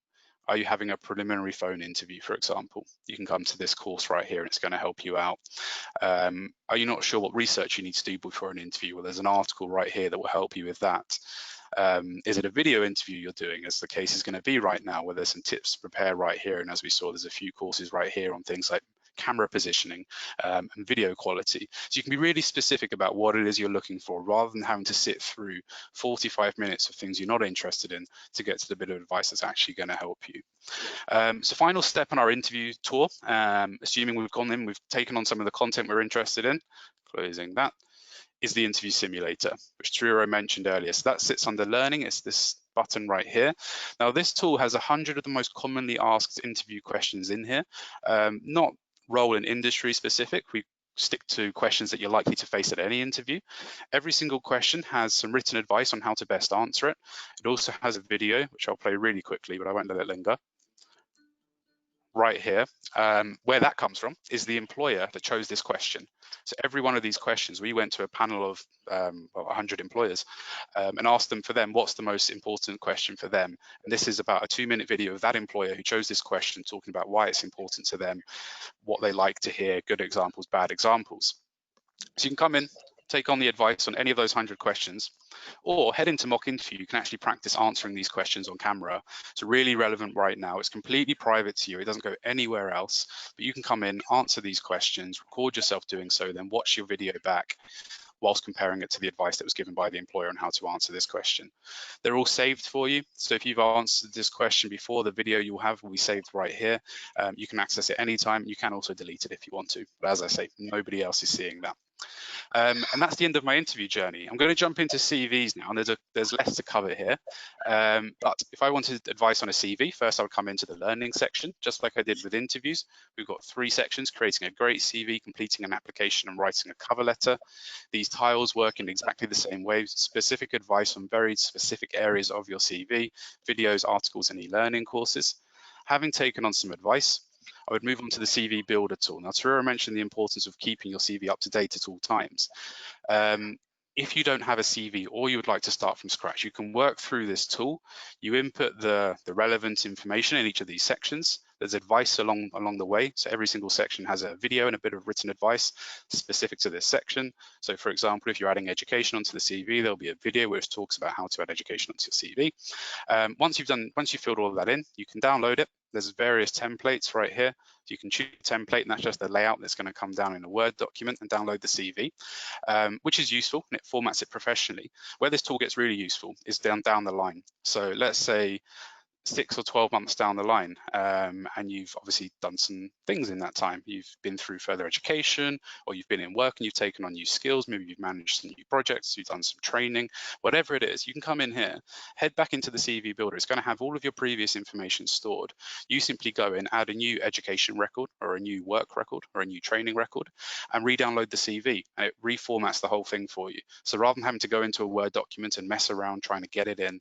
Are you having a preliminary phone interview, for example? You can come to this course right here and it's going to help you out. Are you not sure what research you need to do before an interview? Well, there's an article right here that will help you with that. Is it a video interview you're doing, as the case is going to be right now, where there's some tips to prepare right here? And as we saw, there's a few courses right here on things like camera positioning and video quality. So you can be really specific about what it is you're looking for, rather than having to sit through 45 minutes of things you're not interested in to get to the bit of advice that's actually going to help you. So final step on our interview tour, assuming we've gone in, we've taken on some of the content we're interested in, closing that, is the interview simulator, which Tariro mentioned earlier. So that sits under learning. It's this button right here. Now, this tool has 100 of the most commonly asked interview questions in here, not role and industry specific. We stick to questions that you're likely to face at any interview. Every single question has some written advice on how to best answer it. It also has a video, which I'll play really quickly, but I won't let it linger. Right here, where that comes from is the employer that chose this question. So every one of these questions, we went to a panel of 100 employers and asked them for them, what's the most important question for them? And this is about a 2-minute video of that employer who chose this question, talking about why it's important to them, what they like to hear, good examples, bad examples. So you can come in, take on the advice on any of those 100 questions, or head into mock interview. You can actually practice answering these questions on camera. It's really relevant right now. It's completely private to you. It doesn't go anywhere else, but you can come in, answer these questions, record yourself doing so, then watch your video back, whilst comparing it to the advice that was given by the employer on how to answer this question. They're all saved for you. So if you've answered this question before, the video you'll have will be saved right here. You can access it anytime. You can also delete it if you want to. But as I say, nobody else is seeing that. And that's the end of my interview journey. I'm going to jump into CVs now, and there's less to cover here. But if I wanted advice on a CV, first I would come into the learning section, just like I did with interviews. We've got 3 sections: creating a great CV, completing an application, and writing a cover letter. These tiles work in exactly the same way: specific advice on very specific areas of your CV, videos, articles, and e-learning courses. Having taken on some advice, I would move on to the CV Builder tool. Now, Tariro mentioned the importance of keeping your CV up to date at all times. If you don't have a CV or you would like to start from scratch, you can work through this tool. You input the relevant information in each of these sections. There's advice along the way. So every single section has a video and a bit of written advice specific to this section. So for example, if you're adding education onto the CV, there'll be a video which talks about how to add education onto your CV. Once you've filled all of that in, you can download it. There's various templates right here. So you can choose a template, and that's just the layout that's going to come down in a Word document, and download the CV, which is useful, and it formats it professionally. Where this tool gets really useful is down the line. So let's say 6 or 12 months down the line, and you've obviously done some things in that time. You've been through further education, or you've been in work and you've taken on new skills. Maybe you've managed some new projects, you've done some training, whatever it is. You can come in here, head back into the CV Builder. It's going to have all of your previous information stored. You simply go in, add a new education record, or a new work record, or a new training record, and re-download the CV, and it reformats the whole thing for you. So rather than having to go into a Word document and mess around trying to get it in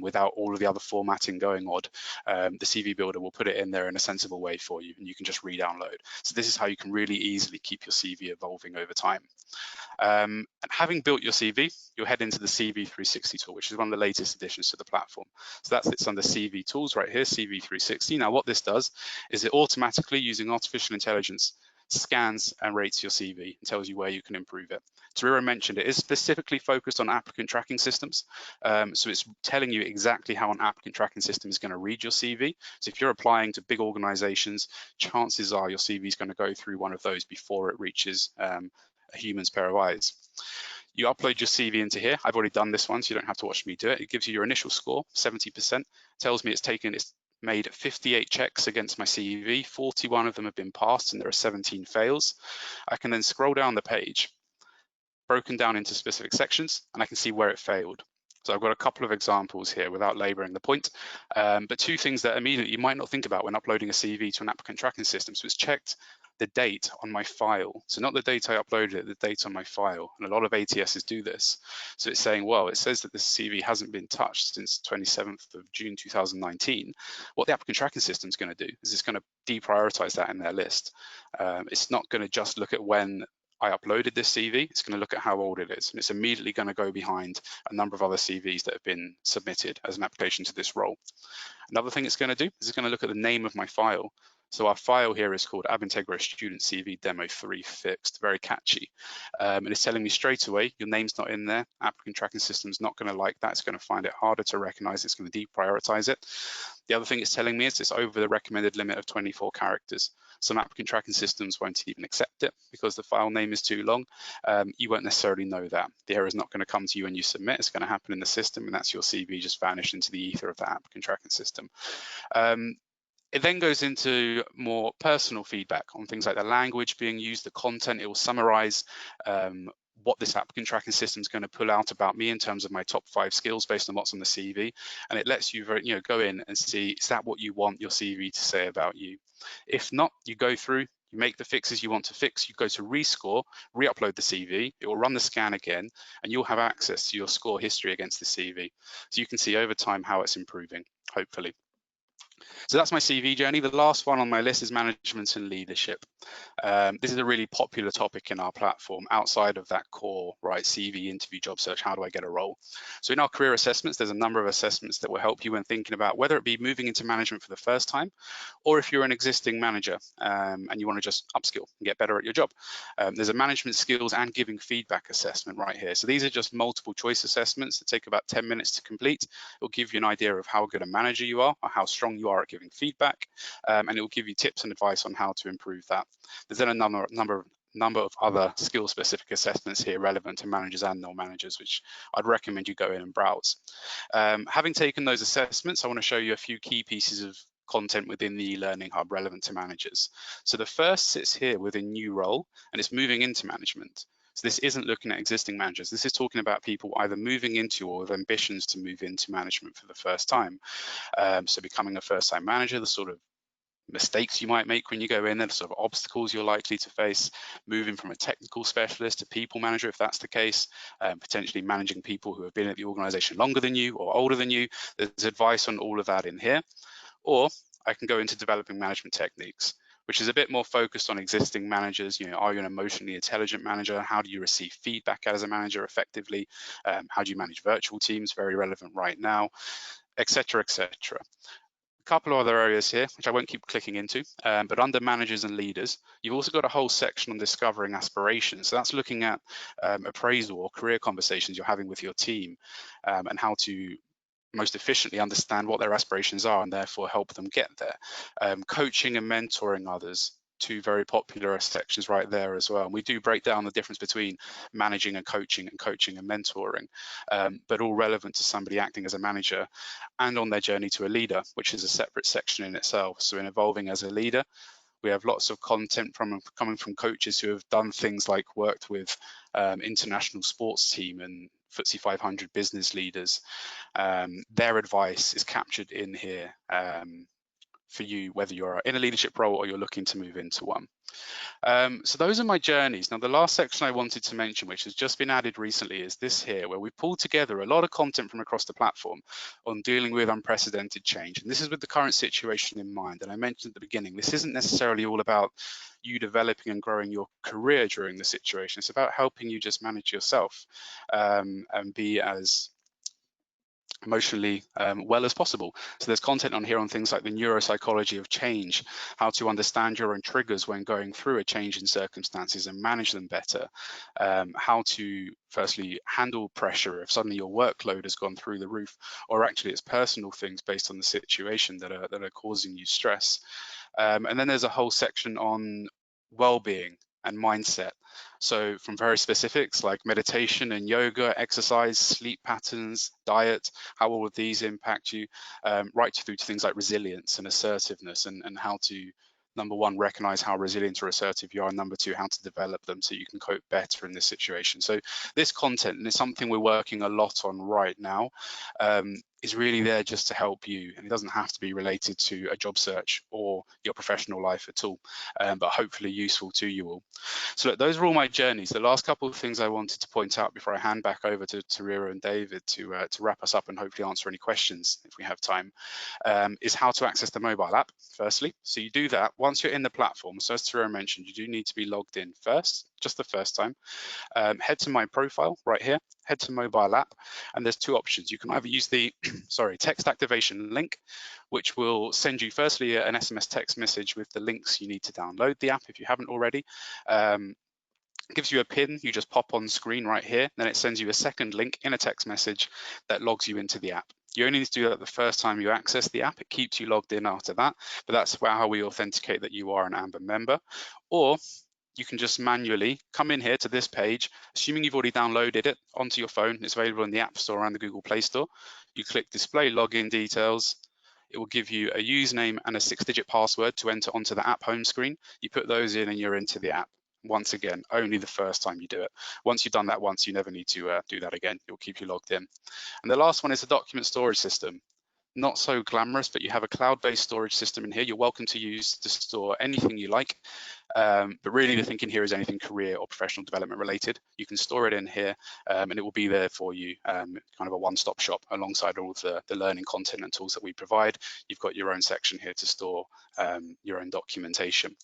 without all of the other formatting going odd, the CV Builder will put it in there in a sensible way for you, and you can just re-download. So this is how you can really easily keep your CV evolving over time. And having built your CV, you'll head into the CV 360 tool, which is one of the latest additions to the platform. So that sits under CV tools right here, CV 360. Now what this does is it automatically, using artificial intelligence, scans and rates your CV and tells you where you can improve it. Tariro mentioned it is specifically focused on applicant tracking systems. So it's telling you exactly how an applicant tracking system is going to read your CV. So if you're applying to big organizations, chances are your CV is going to go through one of those before it reaches a human's pair of eyes. You upload your CV into here. I've already done this one, so you don't have to watch me do it. It gives you your initial score, 70%. Tells me it's made 58 checks against my CV. 41 of them have been passed, and there are 17 fails. I can then scroll down the page, broken down into specific sections, and I can see where it failed. So I've got a couple of examples here without laboring the point, but 2 things that immediately you might not think about when uploading a CV to an applicant tracking system. So it's checked the date on my file. So not the date I uploaded it, the date on my file. And a lot of ATSs do this. So it's saying, well, it says that this CV hasn't been touched since 27th of June 2019. What the applicant tracking system is going to do is it's going to deprioritize that in their list. It's not going to just look at when I uploaded this CV, it's going to look at how old it is, and it's immediately going to go behind a number of other CVs that have been submitted as an application to this role. Another thing it's going to do is it's going to look at the name of my file. So our file here is called Abintegro Student CV Demo 3 Fixed, very catchy. And it's telling me straight away, your name's not in there. Applicant tracking system's not going to like that. It's going to find it harder to recognize. It's going to deprioritize it. The other thing it's telling me is it's over the recommended limit of 24 characters. Some applicant tracking systems won't even accept it because the file name is too long. You won't necessarily know that. The error is not going to come to you when you submit. It's going to happen in the system, and that's your CV just vanished into the ether of that applicant tracking system. It then goes into more personal feedback on things like the language being used, the content. It will summarize what this applicant tracking system is going to pull out about me in terms of my top 5 skills based on what's on the CV. And it lets you go in and see, is that what you want your CV to say about you? If not, you go through, you make the fixes you want to fix, you go to rescore, re-upload the CV, it will run the scan again, and you'll have access to your score history against the CV. So you can see over time how it's improving, hopefully. So that's my CV journey. The last one on my list is management and leadership. This is a really popular topic in our platform outside of that core, right, CV, interview, job search, how do I get a role? So in our career assessments, there's a number of assessments that will help you when thinking about whether it be moving into management for the first time, or if you're an existing manager and you want to just upskill and get better at your job. There's a management skills and giving feedback assessment right here. So these are just multiple choice assessments that take about 10 minutes to complete. It'll give you an idea of how good a manager you are or how strong you are at giving feedback, and it will give you tips and advice on how to improve that. There's then a number number of other skill-specific assessments here relevant to managers and non-managers, which I'd recommend you go in and browse. Having taken those assessments, I want to show you a few key pieces of content within the Learning Hub relevant to managers. So the first sits here within new role, and it's moving into management. So this isn't looking at existing managers. This is talking about people either moving into or with ambitions to move into management for the first time. So becoming a first-time manager, the sort of mistakes you might make when you go in there, the sort of obstacles you're likely to face, moving from a technical specialist to people manager, if that's the case, potentially managing people who have been at the organization longer than you or older than you. There's advice on all of that in here. Or I can go into developing management techniques, which is a bit more focused on existing managers. You know, are you an emotionally intelligent manager? How do you receive feedback as a manager effectively? How do you manage virtual teams? Very relevant right now, etc., etc. A couple of other areas here, which I won't keep clicking into, but under managers and leaders, you've also got a whole section on discovering aspirations. So that's looking at appraisal or career conversations you're having with your team, and how to most efficiently understand what their aspirations are and therefore help them get there. Coaching and mentoring others, two very popular sections right there as well. And we do break down the difference between managing and coaching and mentoring, but all relevant to somebody acting as a manager and on their journey to a leader, which is a separate section in itself. So in evolving as a leader, we have lots of content coming from coaches who have done things like worked with international sports team and FTSE 500 business leaders. Their advice is captured in here for you, whether you're in a leadership role or you're looking to move into one. So those are my journeys. Now, the last section I wanted to mention, which has just been added recently, is this here, where we've pulled together a lot of content from across the platform on dealing with unprecedented change. And this is with the current situation in mind. And I mentioned at the beginning, this isn't necessarily all about you developing and growing your career during the situation. It's about helping you just manage yourself and be as emotionally well as possible. So there's content on here on things like the neuropsychology of change, how to understand your own triggers when going through a change in circumstances and manage them better, how to firstly handle pressure if suddenly your workload has gone through the roof, or actually it's personal things based on the situation that are causing you stress. And then there's a whole section on well-being and mindset. So from very specifics like meditation and yoga, exercise, sleep patterns, diet, how all of these impact you, right through to things like resilience and assertiveness, and how to, number one, recognize how resilient or assertive you are, and number two, how to develop them so you can cope better in this situation. So this content, and it's something we're working a lot on right now, is really there just to help you, and it doesn't have to be related to a job search or your professional life at all, but hopefully useful to you all. So look, those are all my journeys. The last couple of things I wanted to point out before I hand back over to Tariro and David to wrap us up and hopefully answer any questions if we have time, is how to access the mobile app, firstly. So you do that once you're in the platform. So as Tariro mentioned, you do need to be logged in first, just the first time. Head to my profile right here, head to mobile app, and there's two options. You can either use the text activation link, which will send you firstly an SMS text message with the links you need to download the app if you haven't already. Gives you a pin, you just pop on screen right here, then it sends you a second link in a text message that logs you into the app. You only need to do that the first time you access the app. It keeps you logged in after that, but that's how we authenticate that you are an AMBA member. Or you can just manually come in here to this page, assuming you've already downloaded it onto your phone. It's available in the App Store and the Google Play Store. You click display login details. It will give you a username and a 6-digit password to enter onto the app home screen. You put those in and you're into the app. Once again, only the first time you do it. Once you've done that once, you never need to do that again. It will keep you logged in. And the last one is the document storage system. Not so glamorous, but you have a cloud-based storage system in here. You're welcome to use to store anything you like. But really the thinking here is anything career or professional development related. You can store it in here and it will be there for you, kind of a one-stop shop alongside all of the learning content and tools that we provide. You've got your own section here to store your own documentation.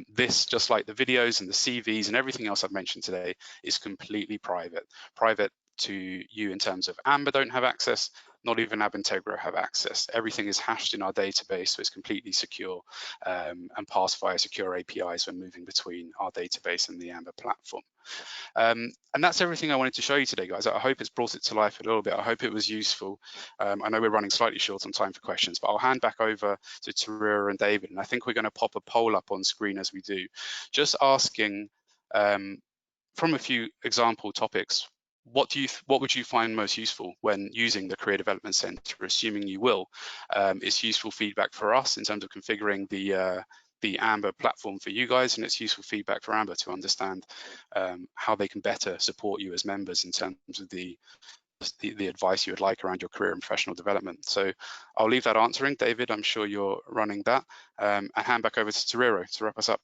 This, just like the videos and the CVs and everything else I've mentioned today, is completely private. Private to you in terms of AMBA don't have access, not even Abintegro have access. Everything is hashed in our database, so it's completely secure and passed via secure APIs when moving between our database and the AMBA platform. And that's everything I wanted to show you today, guys. I hope it's brought it to life a little bit. I hope it was useful. I know we're running slightly short on time for questions, but I'll hand back over to Tariro and David, and I think we're going to pop a poll up on screen as we do, just asking From a few example topics, what would you find most useful when using the Career Development Centre, assuming you will? It's useful feedback for us in terms of configuring the AMBA platform for you guys, and it's useful feedback for AMBA to understand how they can better support you as members in terms of the advice you would like around your career and professional development. So I'll leave that answering. David, I'm sure you're running that, and hand back over to Tariro to wrap us up.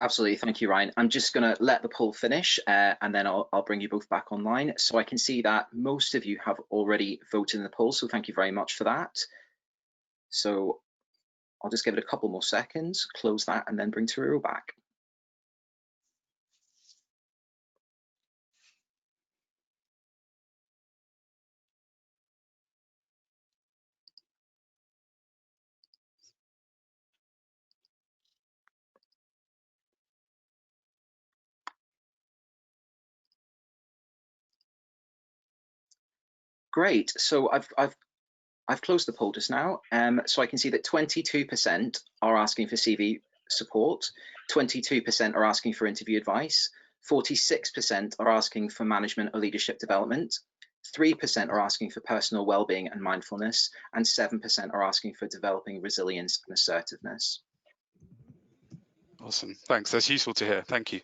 Absolutely, thank you, Ryan. I'm just going to let the poll finish and then I'll bring you both back online. So I can see that most of you have already voted in the poll, so thank you very much for that. So I'll just give it a couple more seconds, close that, and then bring Tariro back. Great, so I've closed the poll just now, so I can see that 22% are asking for CV support, 22% are asking for interview advice, 46% are asking for management or leadership development, 3% are asking for personal well-being and mindfulness, and 7% are asking for developing resilience and assertiveness. Awesome, thanks. That's useful to hear. Thank you.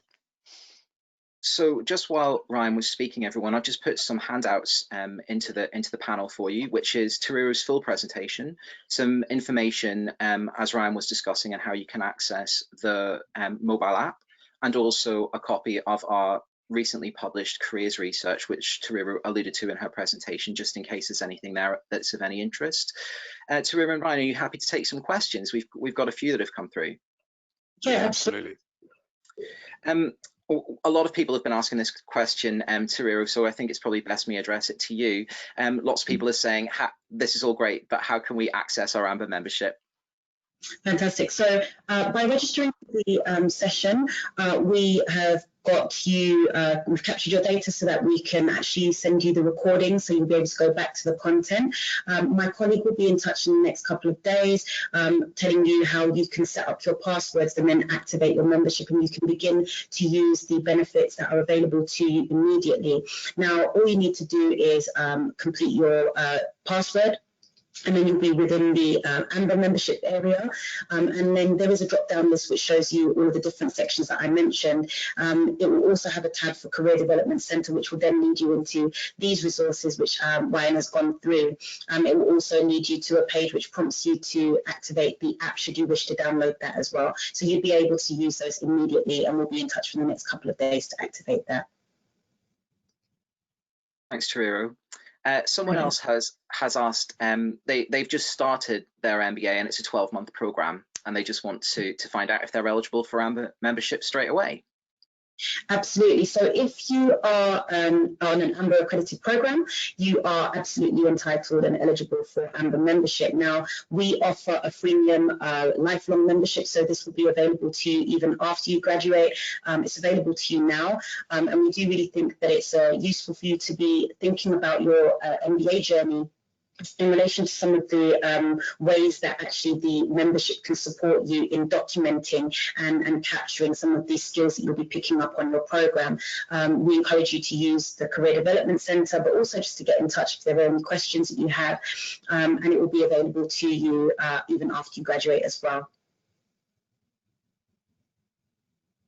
So just while Ryan was speaking, everyone, I've just put some handouts into the panel for you, which is Tariro's full presentation, some information as Ryan was discussing and how you can access the mobile app, and also a copy of our recently published careers research, which Tariro alluded to in her presentation, just in case there's anything there that's of any interest. Tariro and Ryan, are you happy to take some questions? We've got a few that have come through. Yeah, absolutely. A lot of people have been asking this question, Tariro, so I think it's probably best me address it to you. Lots of people are saying, this is all great, but how can we access our AMBA membership? Fantastic. So by registering for the session, we have got you, we've captured your data so that we can actually send you the recording, so you'll be able to go back to the content. My colleague will be in touch in the next couple of days, telling you how you can set up your passwords and then activate your membership, and you can begin to use the benefits that are available to you immediately. Now, all you need to do is complete your password, and then you'll be within the AMBA membership area, and then there is a drop-down list which shows you all of the different sections that I mentioned. It will also have a tab for Career Development Centre, which will then lead you into these resources which Ryan has gone through. It will also lead you to a page which prompts you to activate the app should you wish to download that as well. So you'll be able to use those immediately, and we'll be in touch for the next couple of days to activate that. Thanks, Tariro. Someone else has asked, they've just started their MBA and it's a 12-month program, and they just want to find out if they're eligible for AMBA membership straight away. Absolutely. So if you are on an AMBA accredited program, you are absolutely entitled and eligible for AMBA membership. Now, we offer a freemium lifelong membership, so this will be available to you even after you graduate. It's available to you now, and we do really think that it's useful for you to be thinking about your MBA journey in relation to some of the ways that actually the membership can support you in documenting and capturing some of these skills that you'll be picking up on your program. We encourage you to use the Career Development Centre, but also just to get in touch if there are any questions that you have, and it will be available to you even after you graduate as well.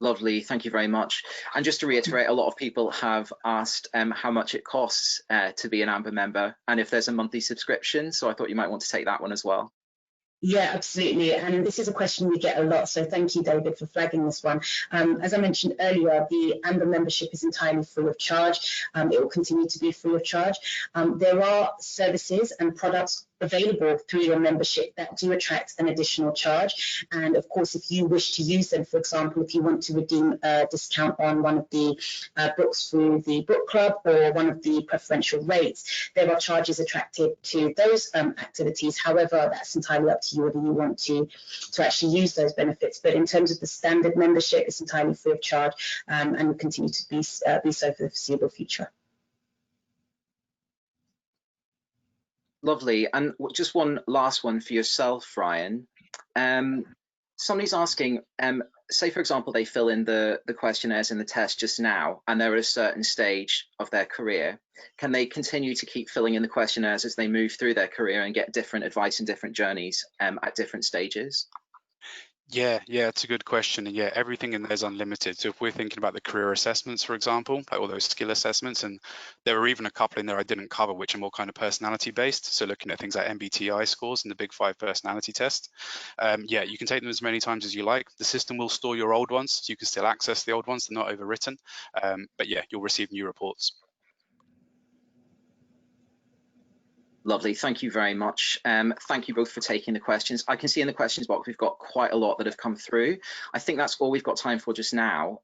Lovely, thank you very much. And just to reiterate, a lot of people have asked how much it costs to be an AMBA member and if there's a monthly subscription, so I thought you might want to take that one as well. Yeah, absolutely. And this is a question we get a lot, so thank you, David, for flagging this one. As I mentioned earlier, the AMBA membership is entirely free of charge. It will continue to be free of charge. There are services and products available through your membership that do attract an additional charge. And of course, if you wish to use them, for example, if you want to redeem a discount on one of the books through the book club or one of the preferential rates, there are charges attracted to those activities. However, that's entirely up to you whether you want to actually use those benefits. But in terms of the standard membership, it's entirely free of charge and will continue to be so for the foreseeable future. Lovely. And just one last one for yourself, Ryan. Somebody's asking, say for example, they fill in the questionnaires in the test just now, and they're at a certain stage of their career. Can they continue to keep filling in the questionnaires as they move through their career and get different advice and different journeys at different stages? Yeah, it's a good question. And yeah, everything in there is unlimited. So if we're thinking about the career assessments, for example, like all those skill assessments, and there are even a couple in there I didn't cover, which are more kind of personality based. So looking at things like MBTI scores and the Big 5 personality test. Yeah, you can take them as many times as you like. The system will store your old ones, so you can still access the old ones. They're not overwritten. But yeah, you'll receive new reports. Lovely, thank you very much. Thank you both for taking the questions. I can see in the questions box we've got quite a lot that have come through. I think that's all we've got time for just now,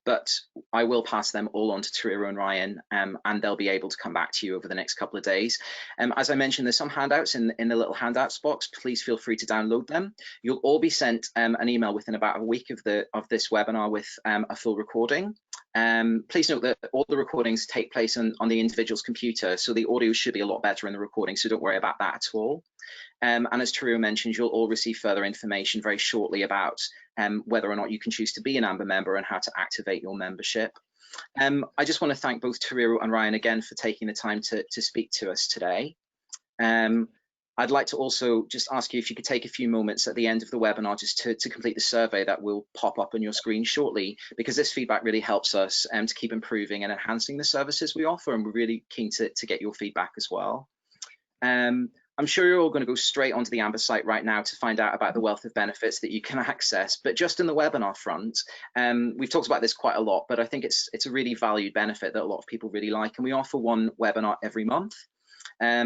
but I will pass them all on to Tariro and Ryan, and they'll be able to come back to you over the next couple of days. As I mentioned, there's some handouts in the little handouts box. Please feel free to download them. You'll all be sent an email within about a week of this webinar with a full recording. Please note that all the recordings take place on the individual's computer, so the audio should be a lot better in the recording, so don't worry about that at all. And as Tariro mentioned, you'll all receive further information very shortly about whether or not you can choose to be an AMBA member and how to activate your membership. I just want to thank both Tariro and Ryan again for taking the time to speak to us today. I'd like to also just ask you if you could take a few moments at the end of the webinar just to complete the survey that will pop up on your screen shortly, because this feedback really helps us to keep improving and enhancing the services we offer, and we're really keen to get your feedback as well. I'm sure you're all going to go straight onto the AMBA site right now to find out about the wealth of benefits that you can access, but just in the webinar front, we've talked about this quite a lot, but I think it's a really valued benefit that a lot of people really like, and we offer one webinar every month.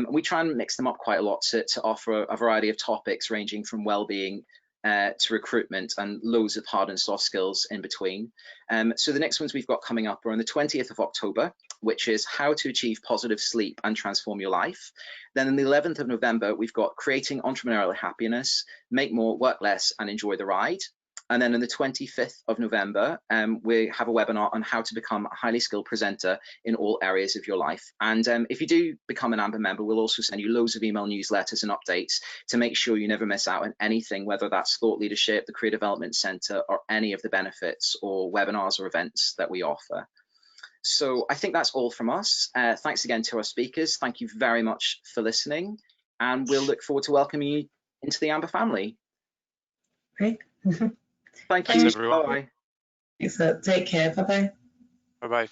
We try and mix them up quite a lot to offer a variety of topics ranging from well-being to recruitment and loads of hard and soft skills in between. So the next ones we've got coming up are on the 20th of October, which is how to achieve positive sleep and transform your life. Then on the 11th of November, we've got creating entrepreneurial happiness, make more, work less, and enjoy the ride. And then on the 25th of November, we have a webinar on how to become a highly skilled presenter in all areas of your life. And if you do become an AMBA member, we'll also send you loads of email newsletters and updates to make sure you never miss out on anything, whether that's thought leadership, the Career Development Centre, or any of the benefits or webinars or events that we offer. So I think that's all from us. Thanks again to our speakers. Thank you very much for listening. And we'll look forward to welcoming you into the AMBA family. Great. Thank Thanks, you. everyone. Bye. Excellent. Take care. Bye-bye. Bye-bye.